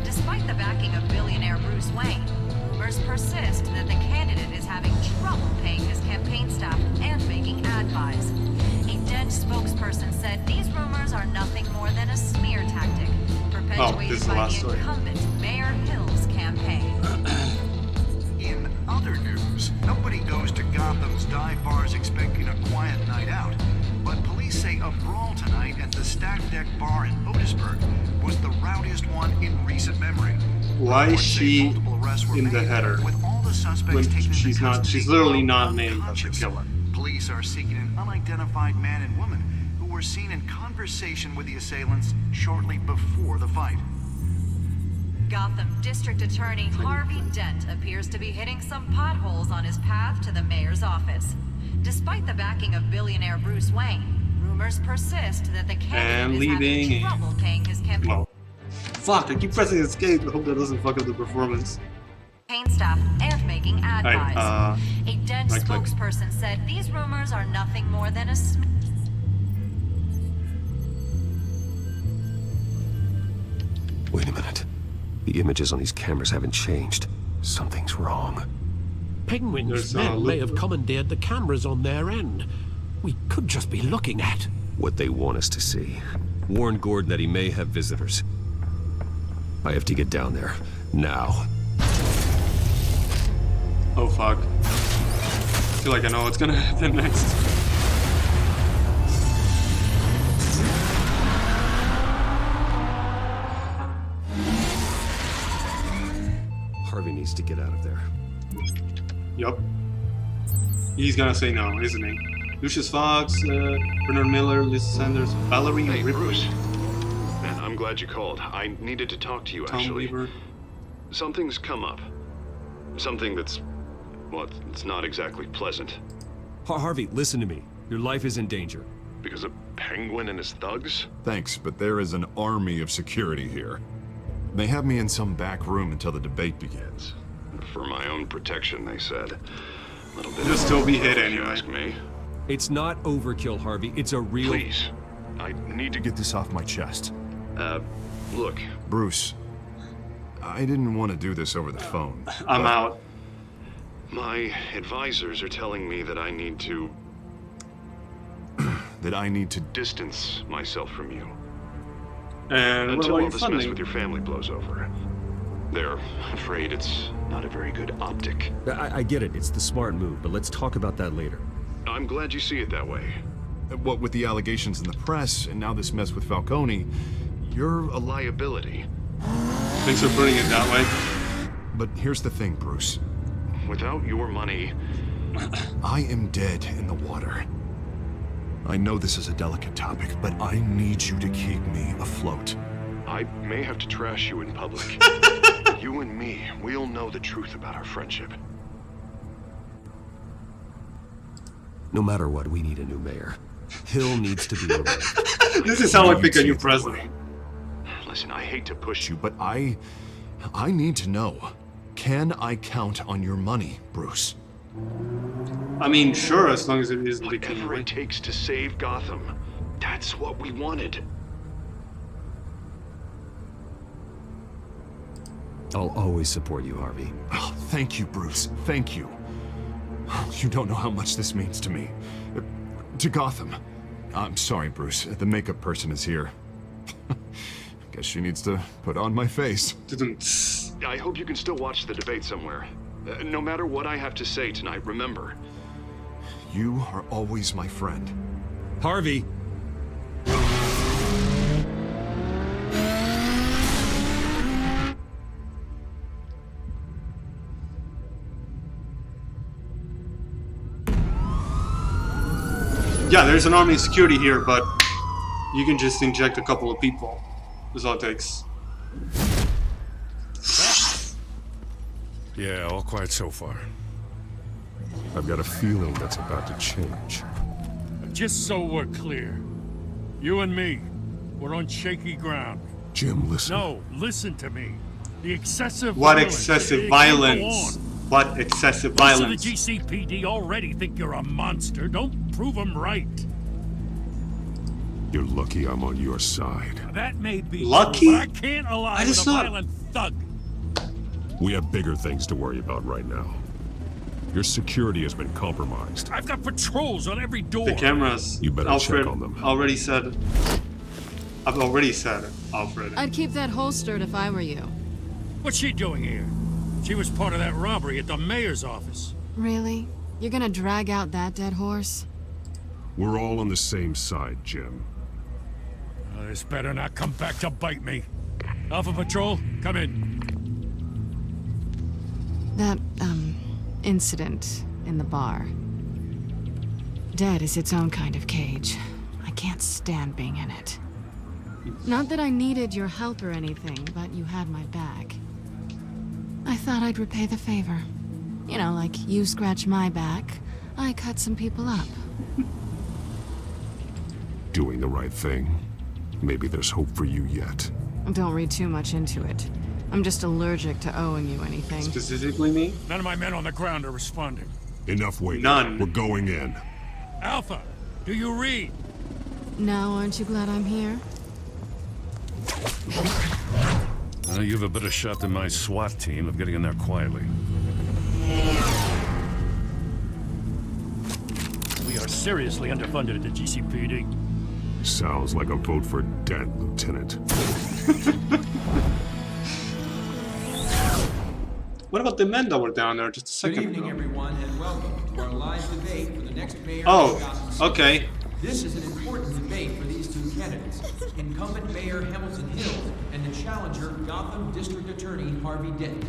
Despite the backing of billionaire Bruce Wayne, rumors persist that the candidate is having trouble paying his campaign staff and making ad buys. A Dent spokesperson said these rumors are nothing more than a smear tactic perpetuated by the incumbent Mayor Hill's campaign. In other news, nobody goes to Gotham's dive bars expecting a quiet night out, but police say a brawl tonight at the Stack Deck Bar in Otisburg was the rowdiest one in recent memory. Why is Reports say she multiple arrests were in the made, header with all the suspects when taken she's into not? custody She's literally while not named as the unconscious. killer. Police are seeking an unidentified man and woman who were seen in conversation with the assailants shortly before the fight. Gotham District Attorney Harvey Dent appears to be hitting some potholes on his path to the mayor's office. Despite the backing of billionaire Bruce Wayne, rumors persist that the candidate is having trouble paying his campaign. Well, Fuck, I keep pressing escape. I hope that doesn't fuck up the performance. Paint stuff and making ad Alright, buys. A Dent right click. spokesperson said these rumors are nothing more than a Wait a minute. The images on these cameras haven't changed. Something's wrong. Penguin's There's, men may have commandeered the cameras on their end. We could just be looking at what they want us to see. Warn Gordon that he may have visitors. I have to get down there. Now. Oh fuck. I feel like I know what's gonna happen next. Harvey needs to get out of there. Yup. He's gonna say no, isn't he? Lucius Fox, Bernard Miller, Liz Sanders, Valerie Hey, Ripley. Bruce. Man, I'm glad you called. I needed to talk to you, Tom actually. Weaver. Something's come up. Something that's... well, it's not exactly pleasant. Harvey, listen to me. Your life is in danger. Because of Penguin and his thugs? Thanks, but there is an army of security here. They have me in some back room until the debate begins. For my own protection, they said. A little bit You'll of still be hit overkill, if you anyway. ask me. It's not overkill, Harvey. It's a real... Please. I need to Get this off my chest. look. Bruce, I didn't want to do this over the phone. I'm out. My advisors are telling me that I need to distance myself from you. And what until about all your this mess funding? with your family blows over. They're afraid it's not a very good optic. I get it. It's the smart move, but let's talk about that later. I'm glad you see it that way. What with the allegations in the press, and now this mess with Falcone, You're a liability. Thanks for putting it that way. But here's the thing, Bruce. Without your money... I am dead in the water. I know this is a delicate topic, but I need you to keep me afloat. I may have to trash you in public. You and me, we'll know the truth about our friendship. No matter what, we need a new mayor. Hill needs to be removed. This is how I pick a new president. Listen, I hate to push you, But I need to know. Can I count on your money, Bruce? I mean, sure, as long as it isn't the king. whatever it takes to save Gotham. That's what we wanted. I'll always support you, Harvey. Oh, thank you, Bruce. Thank you. You don't know how much this means to me. To Gotham. I'm sorry, Bruce. The makeup person is here. Guess she needs to put on my face. I hope you can still watch the debate somewhere. No matter what I have to say tonight, remember. You are always my friend. Harvey! Yeah, there's an army of security here, but you can just inject a couple of people. That's all it takes. Yeah, all quiet so far. I've got a feeling that's about to change. Just so we're clear, you and me, we're on shaky ground. Jim, listen. No, listen to me. The excessive What violence, excessive it can't go violence? on. What excessive Most of violence? the GCPD already think you're a monster. Don't prove them right. You're lucky I'm on your side. That may be Lucky? true, but I can't ally I with just a thought- violent thug. We have bigger things to worry about right now. Your security has been compromised. I've got patrols on every door. The cameras. You better Alfred check on them. already said it. I've already said it, Alfred. I'd keep that holstered if I were you. What's she doing here? She was part of that robbery at the mayor's office. Really? You're gonna drag out that dead horse? We're all on the same side, Jim. This better not come back to bite me. Alpha Patrol, come in. That, incident in the bar. Dead is its own kind of cage. I can't stand being in it. Not that I needed your help or anything, but you had my back. I thought I'd repay the favor. You know, like you scratch my back, I cut some people up. Doing the right thing. Maybe there's hope for you yet. Don't read too much into it. I'm just allergic to owing you anything. Specifically me? None of my men on the ground are responding. Enough waiting. None. We're going in. Alpha, do you read? Now, aren't you glad I'm here? You have a better shot than my SWAT team of getting in there quietly. We are seriously underfunded at the GCPD. Sounds like a vote for Dent, Lieutenant. What about the men that were down there just a second Good evening, ago? everyone, and welcome to our live debate for the next mayor Oh, of Gotham City. okay. This is an important debate for these two candidates, incumbent Mayor Hamilton Hill and the challenger Gotham District Attorney Harvey Dent.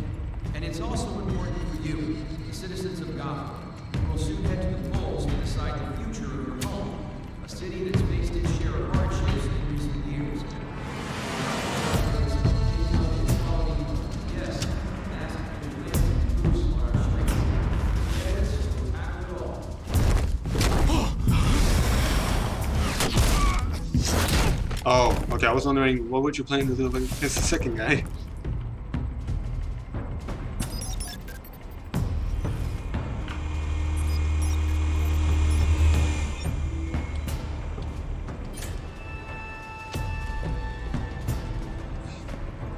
And it's also important for you, the citizens of Gotham, who will soon head to the polls to decide the future of your home, a city that's faced its share of hardships in recent years. Oh, okay, I was wondering, what would you plan to do against the second guy?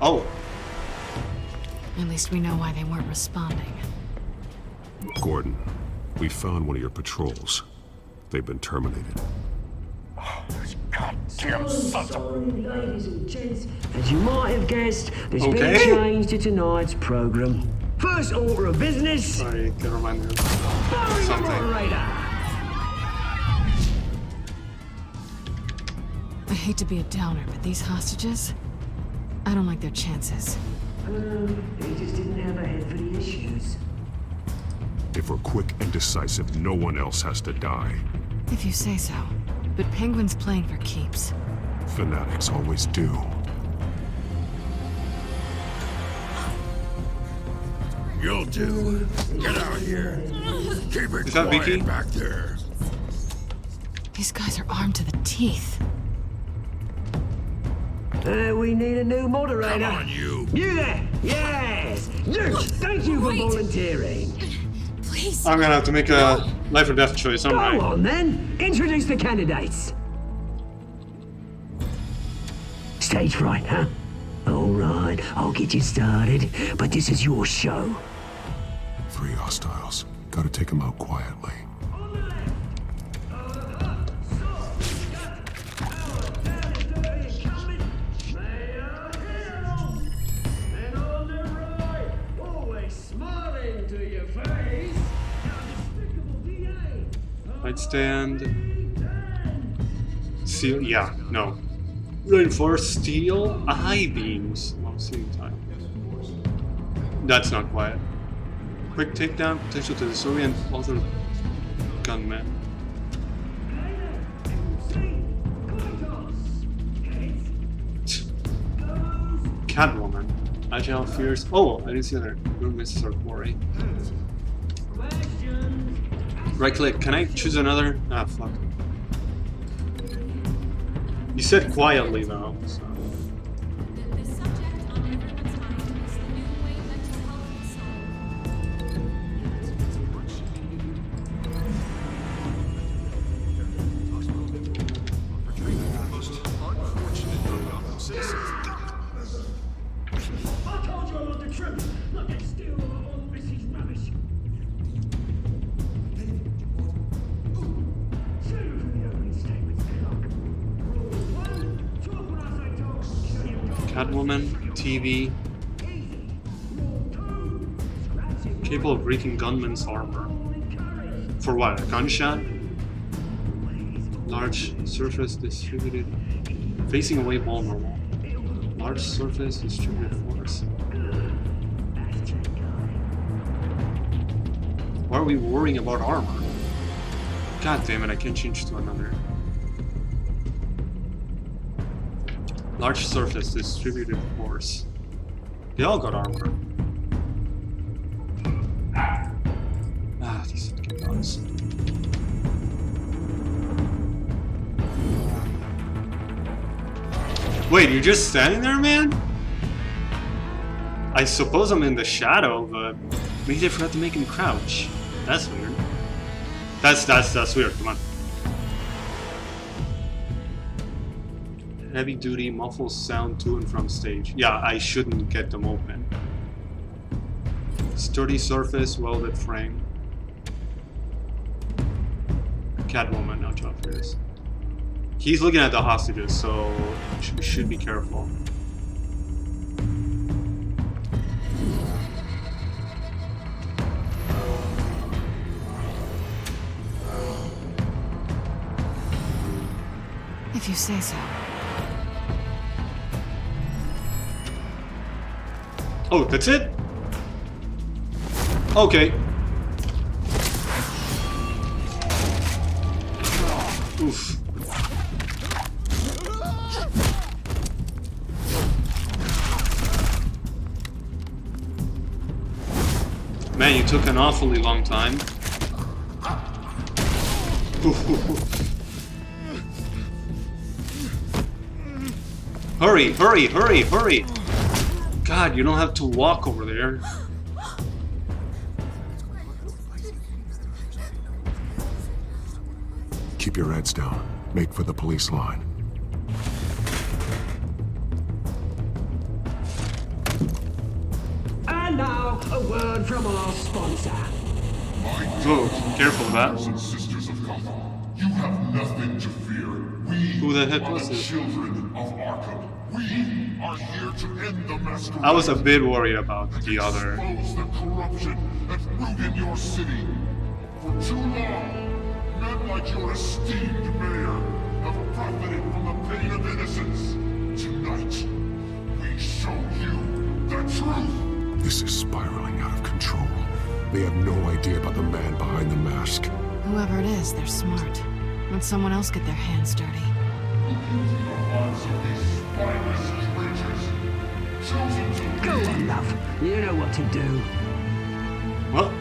Oh. At least we know why they weren't responding. Gordon, we found one of your patrols. They've been terminated. Goddamn sons of... Ladies and gents, as you might have guessed, there's been Okay. a change to tonight's program. First order of business. Sorry, can remind me of Barring the something. moderator. I hate to be a downer, but these hostages, I don't like their chances. They just didn't have a head for the issues. If we're quick and decisive, no one else has to die. If you say so. But Penguin's playing for keeps. Fanatics always do. You'll do. Get out here. Keep it Is that quiet Vicky? back there. These guys are armed to the teeth. We need a new moderator. Come on, you. You there? Yes. You. Thank you for volunteering. Please. I'm gonna have to make a life or death choice, Go alright. on then. Introduce the candidates. Stage fright, huh? All right, I'll get you started, but this is your show. 3 hostiles. Gotta take them out quietly. Nightstand. Seal. Yeah, no. Reinforced steel. I-beams. Same time. That's not quiet. Quick takedown. Potential to disorient and other gunmen. Catwoman. Agile, fierce. Oh, I didn't see that. No misses our quarry. Right click. Can I choose another? Ah, fuck. You said quietly though. So. Catwoman, TV. Capable of breaking gunman's armor. For what? A gunshot? Large surface distributed. Facing away vulnerable. Large surface distributed force. Why are we worrying about armor? God damn it, I can't change to another. Large surface distributed force. They all got armor. Ah, these fucking guns. Wait, you're just standing there, man? I suppose I'm in the shadow, but maybe they forgot to make him crouch. That's weird. That's weird. Come on. Heavy duty muffles sound to and from stage. Yeah, I shouldn't get them open. Sturdy surface, welded frame. Catwoman, no job for this. He's looking at the hostages, so we should be careful. If you say so. Oh, that's it? Okay. Oof. Man, you took an awfully long time. Hurry, hurry, hurry, hurry! God, you don't have to walk over there. Keep your heads down. Make for the police line. And now, a word from our sponsor. Oh, careful of that. And sisters of Gotham, you have nothing to fear. Who the heck are was the this? children of Arkham. We are here to end the masquerade. I was a bit worried about the other. Expose the corruption that ruin your city. For too long, men like your esteemed mayor have profited from the pain of innocence. Tonight, we show you the truth. This is spiraling out of control. They have no idea about the man behind the mask. Whoever it is, they're smart. Let someone else get their hands dirty. Go on, love. You know what to do. What?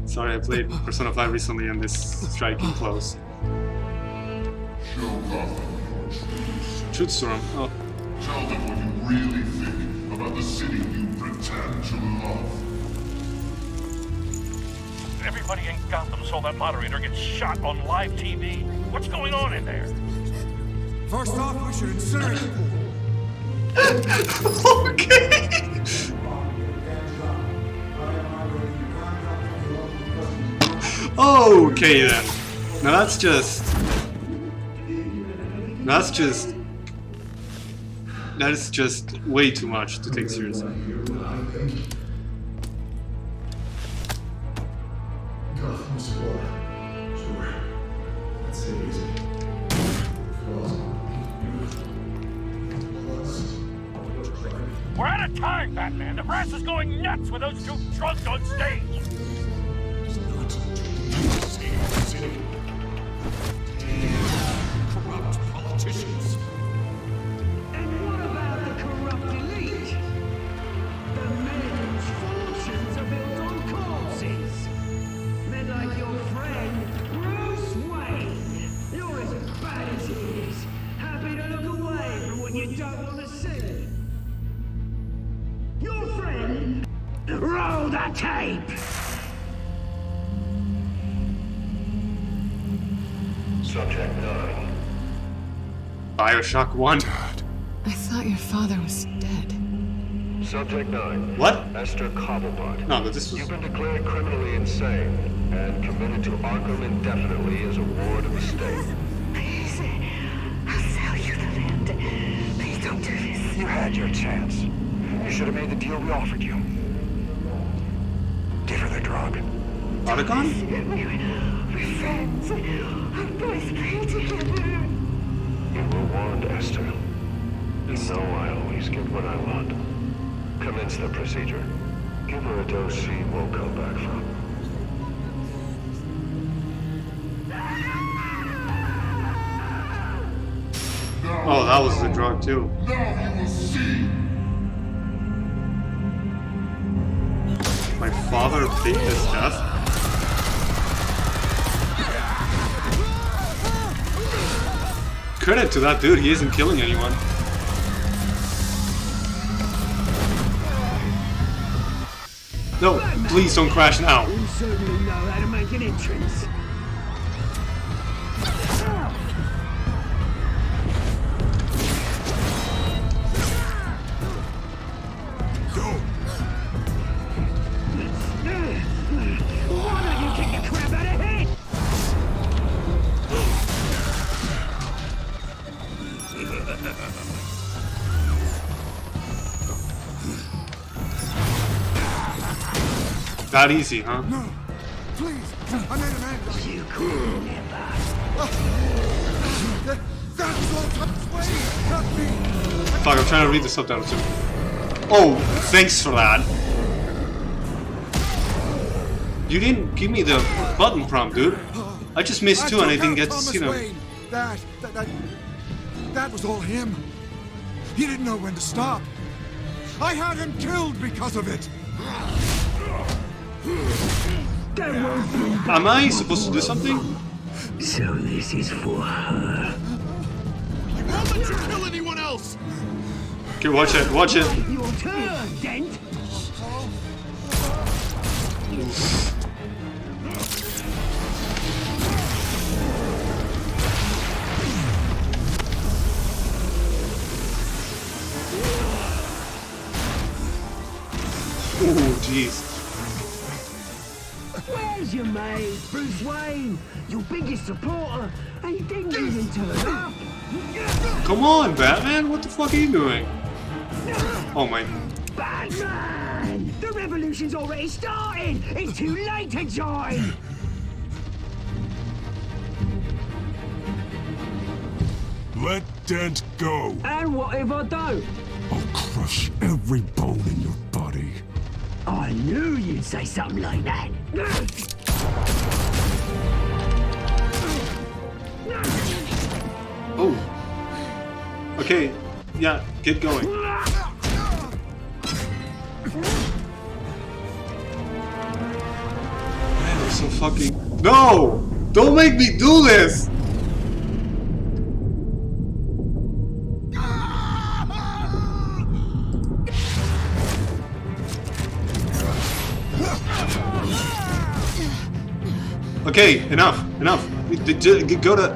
Sorry, I played Persona 5 recently and this striking close. Shoot Storm. Oh. Tell them what you really think about the city you pretend to love. Everybody in Gotham saw that moderator get shot on live TV. What's going on in there? First off, we should incinerate the pool. Okay. Okay then. Now that's just... That is just way too much to take seriously. We're out of time, Batman. The brass is going nuts with those two drunks on stage. corrupt politicians. And what about the corrupt elite? The men whose fortunes are built on corpses. Men like your friend, Bruce Wayne. You're as bad as he is. Happy to look away from what you don't want to see. Your friend... Roll the tape! Subject 9. Bioshock 1. I thought your father was dead. Subject 9. What? Esther Cobblepot. No, but this was... You've been declared criminally insane and committed to Arkham indefinitely as a ward of the state. Please, I'll sell you the land. Please don't do this. You had your chance. You should have made the deal we offered you. Give her the drug. Otacon? We're friends. Our boys pray together. You were warned, Esther. You know I always get what I want. Commence the procedure. Give her a dose she won't come back from. Oh, that was the drug too. Now you will see. My father faked his death? Credit to that dude, he isn't killing anyone. No, please don't crash now. You certainly know how to make an entrance. Why don't you kick the crap out of head? That easy, huh? No, please, I made an angle. You could never. That was all Thomas Wayne, not me. Fuck, I'm trying to read the subtitles too. Oh, thanks for that. You didn't give me the button prompt, dude. I just missed two and I didn't get to see them. Wayne. That was all him. He didn't know when to stop. I had him killed because of it. Am I supposed to do something? So this is for her. I won't let you kill anyone else. Okay, watch it, watch it. Your turn, Dent. Ooh, jeez. Where's your mate, Bruce Wayne? Your biggest supporter, and he didn't even turn up. Come on, Batman, what the fuck are you doing? Oh my. Batman! The revolution's already starting! It's too late to join! Let Dent go. And what if I don't? I'll crush every bone in your body. I knew you'd say something like that. Oh. Okay, yeah, get going. Man, I'm so fucking. No! Don't make me do this! Okay, enough, enough. Go to.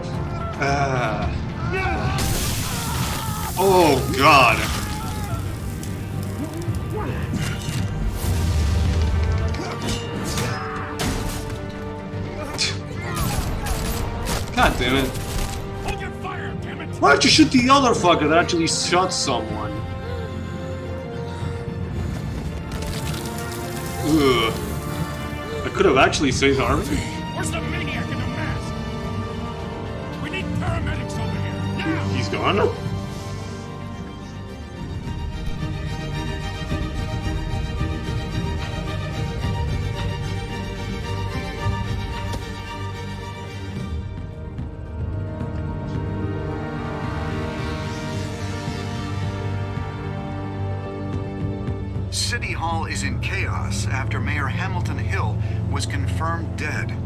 Oh God. God damn it. Hold your fire, damn it! Why don't you shoot the other fucker that actually shot someone? Ugh. I could have actually saved Harvey. Where's the maniac in the mask? We need paramedics over here, now! He's gone? City Hall is in chaos after Mayor Hamilton Hill was confirmed dead.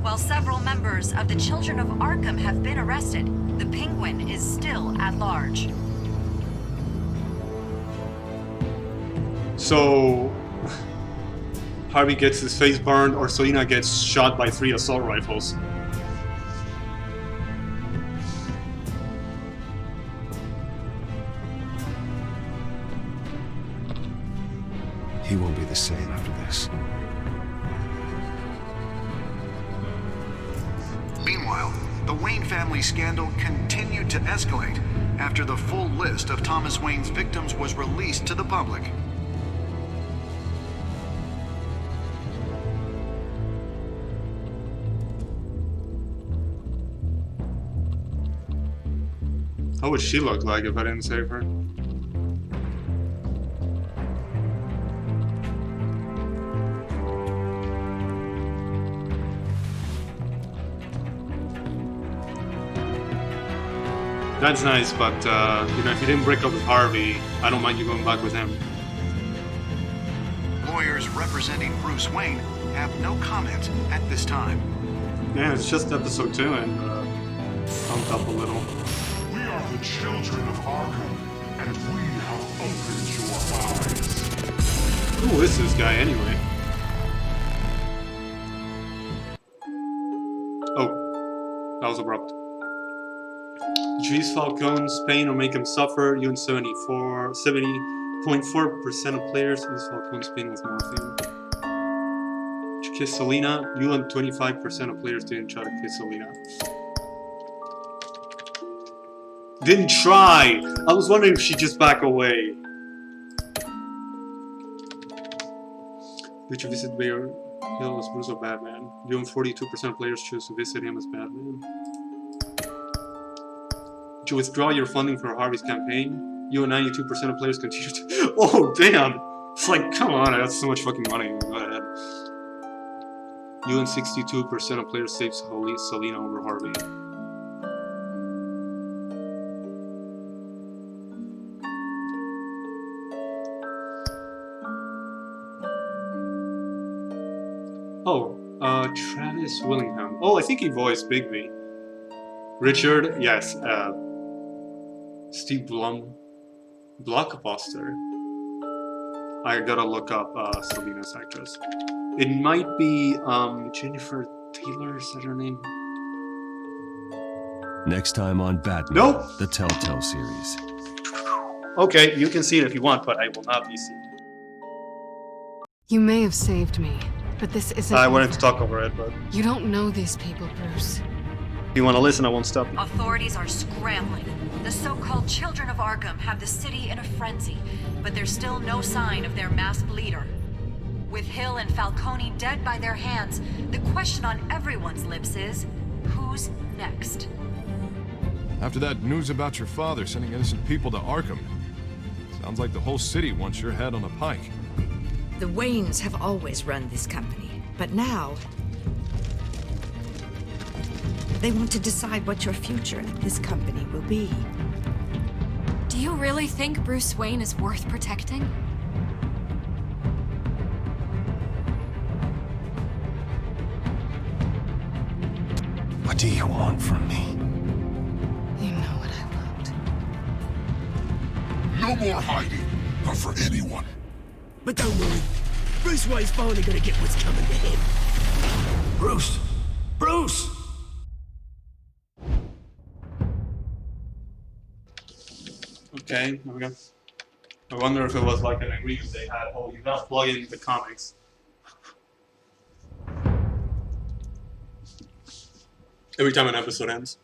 While several members of the Children of Arkham have been arrested, the Penguin is still at large. So Harvey gets his face burned, or Selina gets shot by 3 assault rifles. He won't be the same after this. Meanwhile, the Wayne family scandal continued to escalate after the full list of Thomas Wayne's victims was released to the public. How would she look like if I didn't save her? That's nice, but you know, if you didn't break up with Harvey, I don't mind you going back with him. lawyers representing Bruce Wayne have no comment at this time. Yeah, it's just episode 2 and pumped up a little. We are the children of Arkham, and we have opened your eyes. Who is this guy anyway? Oh, that was abrupt. Decrease Falcone's pain or make him suffer. You and 70.4% of players use Falcone's pain with morphine. Did you kiss Selina? You and 25% of players didn't try to kiss Selina. Didn't try! I was wondering if she'd just back away. Did you visit Mayor Hill as Bruce or Batman? You and 42% of players choose to visit him as Batman. Did you withdraw your funding for Harvey's campaign? You and 92% of players continue to... Oh, damn! It's like, come on, I got so much fucking money. Go ahead. You and 62% of players saved Selina over Harvey. Oh, Travis Willingham. Oh, I think he voiced Bigby. Richard, yes, Steve Blum, Blockbuster. I gotta look up Selina's actress. It might be Jennifer Taylor, is that her name? Next time on Batman, Nope. The Telltale series. Okay, you can see it if you want, but I will not be seen. You may have saved me, but this isn't I wanted over. to talk over it, but You don't know these people, Bruce. if you want to listen, I won't stop you. Authorities are scrambling. The so-called Children of Arkham have the city in a frenzy, but there's still no sign of their masked leader. With Hill and Falcone dead by their hands, the question on everyone's lips is, who's next? After that news about your father sending innocent people to Arkham, sounds like the whole city wants your head on a pike. The Waynes have always run this company, but now they want to decide what your future at this company will be. Do you really think Bruce Wayne is worth protecting? What do you want from me? You know what I want. No more hiding, not for anyone. But don't worry, Bruce Wayne's finally gonna get what's coming to him. Bruce! Bruce! Okay, there we go. I wonder if it was like an agreement they had. Oh, you gotta plug in the comics. Every time an episode ends.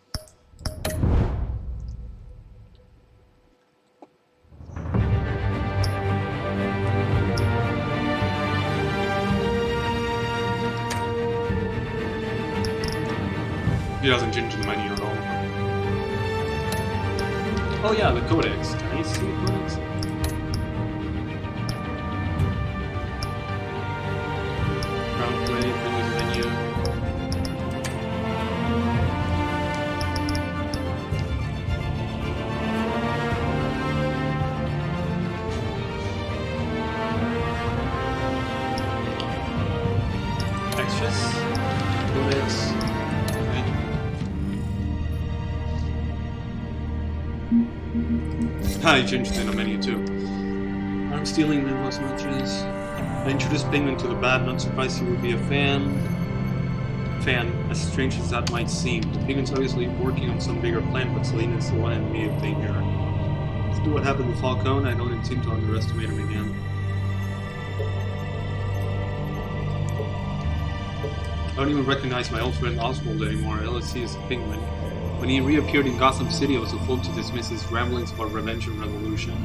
He doesn't change the menu at all. Oh yeah, the codex. Can I see the codex? Ground plate, noise menu. Extras? Codex. I changed in the menu too. I'm stealing them as much as I introduced Penguin to the Bat, not surprised he would be a fan, as strange as that might seem. The Penguin's obviously working on some bigger plan, but Selina's the one in immediate danger. After what happened to Falcone, I don't intend to underestimate him again. I don't even recognize my old friend Oswald anymore. All I see is the Penguin. When he reappeared in Gotham City, I was a fool to dismiss his ramblings about revenge and revolution.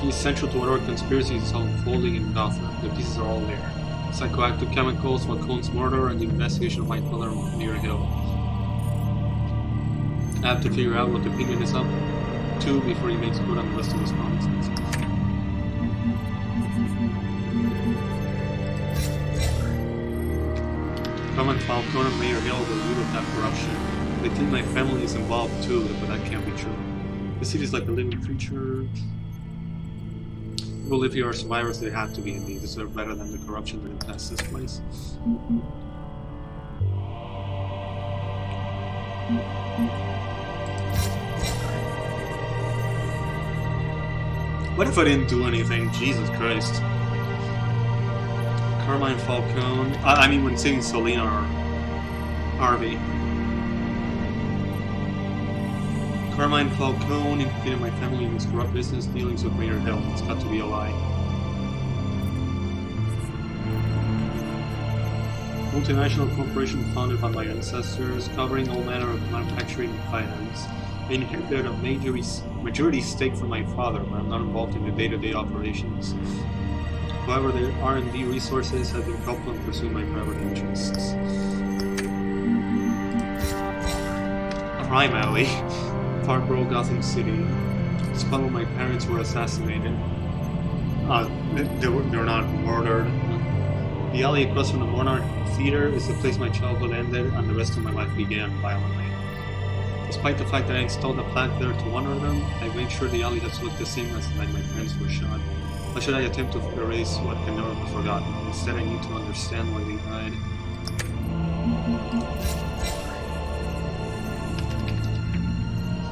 He is central to whatever conspiracy is unfolding in Gotham. The pieces are all there. Psychoactive chemicals, Falcone's murder, and the investigation of White Pillar near Hill. I have to figure out what the Penguin is up to before he makes good on the rest of his promises. Common Falcone and Mayor Hill were the root of that corruption. They think my family is involved too, but that can't be true. The city is like a living creature. People live here are survivors, they have to be, and they deserve better than the corruption that infests this place. What if I didn't do anything? Jesus Christ. Carmine Falcone. I mean, when seeing Selena or Harvey. Carmine Falcone implicated my family in his corrupt business dealings with Mayor Hill. It's got to be a lie. Multinational corporation founded by my ancestors, covering all manner of manufacturing and finance. I inherited a majority stake from my father, but I'm not involved in the day-to-day operations. However, the R&D resources have been helpful in pursuing my private interests. Crime Alley, Park Row, Gotham City. Spot where my parents were assassinated. They're not murdered. The alley across from the Monarch Theater is the place my childhood ended and the rest of my life began violently. Despite the fact that I installed a plaque there to honor them, I made sure the alley has looked the same as the night my parents were shot. Why should I attempt to erase what can never be forgotten? Instead, I need to understand why they died.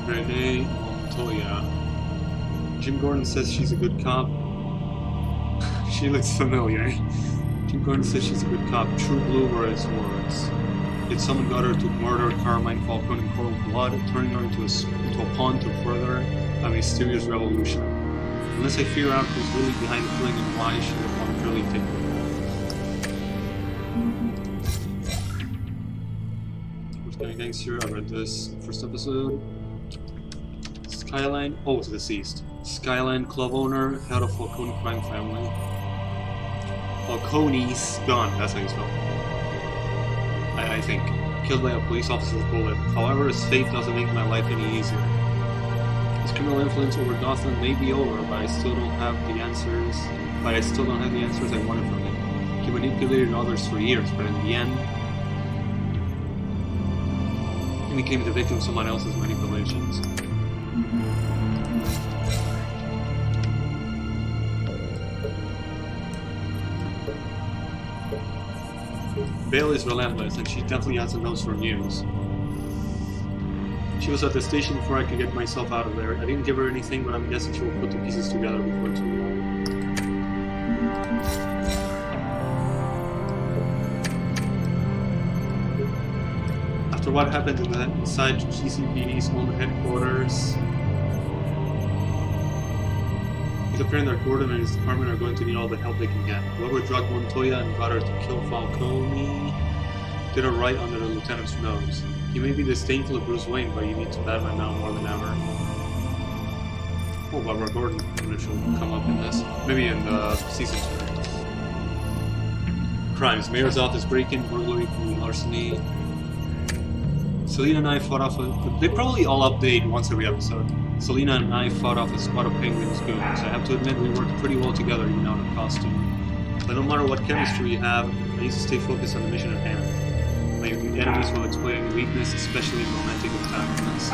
Renee Montoya. Jim Gordon says she's a good cop. She looks familiar. Jim Gordon says she's a good cop. True blue were his words. Yet someone got her to murder Carmine Falcone in cold blood, turning her into a pawn to further a mysterious revolution. Unless I figure out who's really behind the killing and why, she will voluntarily take the What's Going Gangster? I read this first episode. Skyline. Oh, it's deceased. Skyline club owner, head of Falcone crime family. Falcone's gone. That's how you spell it. I think. Killed by a police officer's bullet. However, his fate doesn't make my life any easier. His criminal influence over Gotham may be over, but I still don't have the answers. I wanted from him. He manipulated others for years, but in the end, he became the victim of someone else's manipulations. Bale is relentless, and she definitely has a nose for news. She was at the station before I could get myself out of there. I didn't give her anything, but I'm guessing she will put the pieces together before too long. After what happened inside GCPD's own headquarters, it's apparent that Gordon and his department are going to need all the help they can get. Whoever drugged Montoya and got her to kill Falcone did her right under the lieutenant's nose. He may be disdainful of Bruce Wayne, but he needs Batman now more than ever. Oh, Barbara Gordon, I'm she'll come up in this. Maybe in the season 2. Crimes. Mayor's office break-in, burglary, larceny. Selena and I fought off they probably all update once every episode. Selena and I fought off a squad of Penguin's goons. I have to admit we worked pretty well together even out of costume. But no matter what chemistry we have, I need to stay focused on the mission at hand. My enemies will exploit any weakness, especially in romantic entanglements.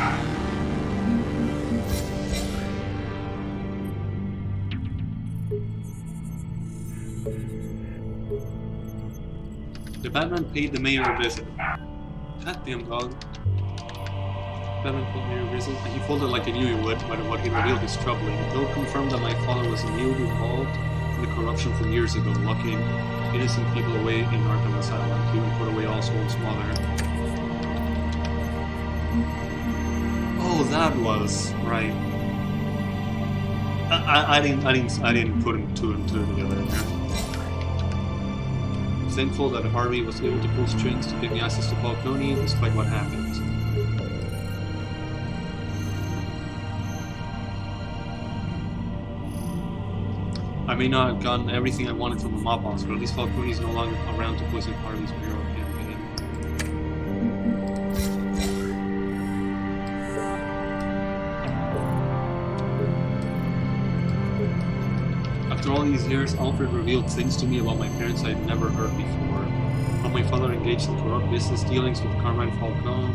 The Batman paid the mayor a visit. Goddamn dog. Batman paid the mayor a visit, and he folded like I knew he would, but what he revealed is troubling. Bill confirmed that my father was newly involved in the corruption from years ago, locking innocent people away in Arkham Asylum. He even put away Oswald's mother. Oh, that was right. I didn't put two and two together. I'm thankful that Harvey was able to pull strings to give me access to Falcone, despite what happened. I may not have gotten everything I wanted from the mob boss, but at least Falcone is no longer around to poison Harvey's mayoral campaign. After all these years, Alfred revealed things to me about my parents I had never heard before. How my father engaged in corrupt business dealings with Carmine Falcone,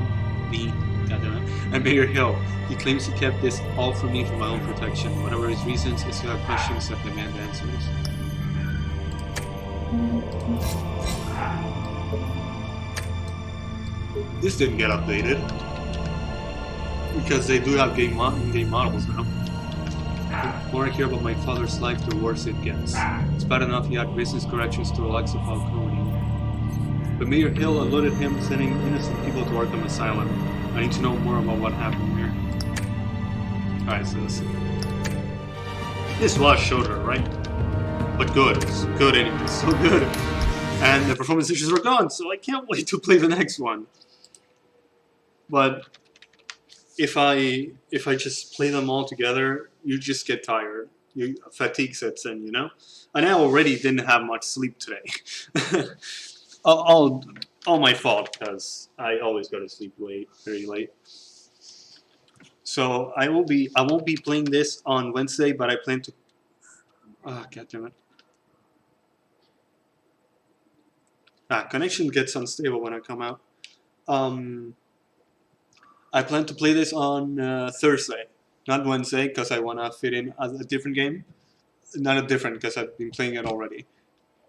the Goddamn it. And Mayor Hill. He claims he kept this all from me for my own protection. Whatever his reasons, if you have questions, I demand answers. This didn't get updated. Because they do have game models now. The more I hear about my father's life, the worse it gets. It's bad enough he had business corrections to the likes of Falcone. But Mayor Hill alluded him sending innocent people to Arkham Asylum. I need to know more about what happened here. Alright, so this was shorter, right? But good. It's good anyway. So good. And the performance issues are gone, so I can't wait to play the next one. But if I just play them all together, you just get tired. Fatigue sets in, you know? And I already didn't have much sleep today. all my fault, because I always go to sleep very late. So I won't be playing this on Wednesday, but I plan to. Ah, God damn it! Connection gets unstable when I come out. I plan to play this on Thursday, not Wednesday, because I want to fit in a different game. Not a different, because I've been playing it already.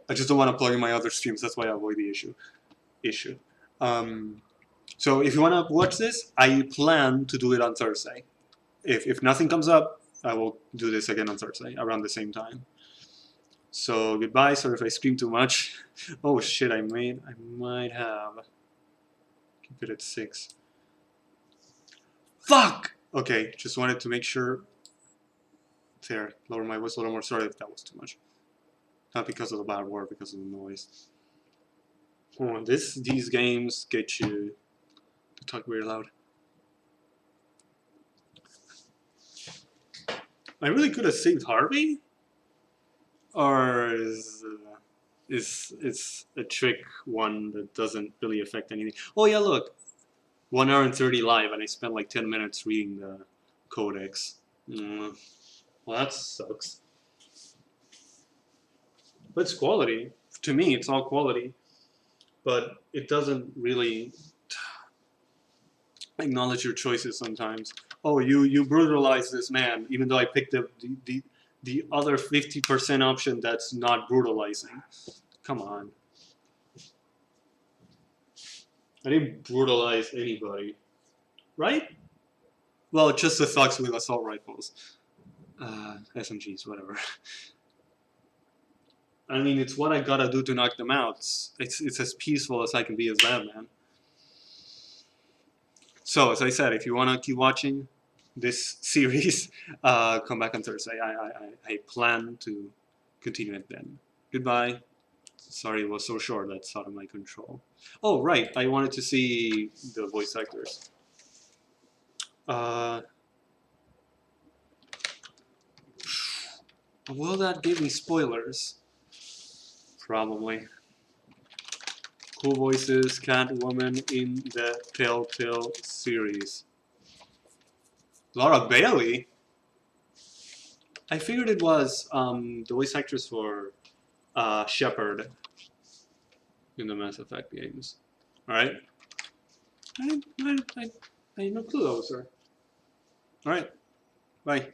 I just don't want to plug in my other streams. That's why I avoid the issue. So if you want to watch this, I plan to do it on Thursday. If nothing comes up, I will do this again on Thursday around the same time. So goodbye. Sorry if I scream too much. Oh shit! I might have. Keep it at 6. Fuck! Okay, just wanted to make sure. There, lower my voice a little more. Sorry if that was too much. Not because of the bad word, because of the noise. Oh, these games get you to talk very loud. I really could have saved Harvey, or is it's a trick one that doesn't really affect anything. Oh yeah, look, 1 hour and 30 live, and I spent like 10 minutes reading the codex. Well, that sucks. But it's quality. To me, it's all quality. But it doesn't really acknowledge your choices sometimes. Oh, you brutalize this man, even though I picked the other 50% option that's not brutalizing. Come on. I didn't brutalize anybody. Right? Well, just the thugs with assault rifles. SMGs, whatever. I mean, it's what I gotta do to knock them out. It's as peaceful as I can be as Batman. So, as I said, if you want to keep watching this series, come back on Thursday. I plan to continue it then. Goodbye. Sorry it was so short, that's out of my control. Oh, right, I wanted to see the voice actors. Will that give me spoilers? Probably. Cool voices, Catwoman in the Telltale series. Laura Bailey? I figured it was the voice actress for Shepard in the Mass Effect games. Alright? I had no clue that was her. Alright. Bye.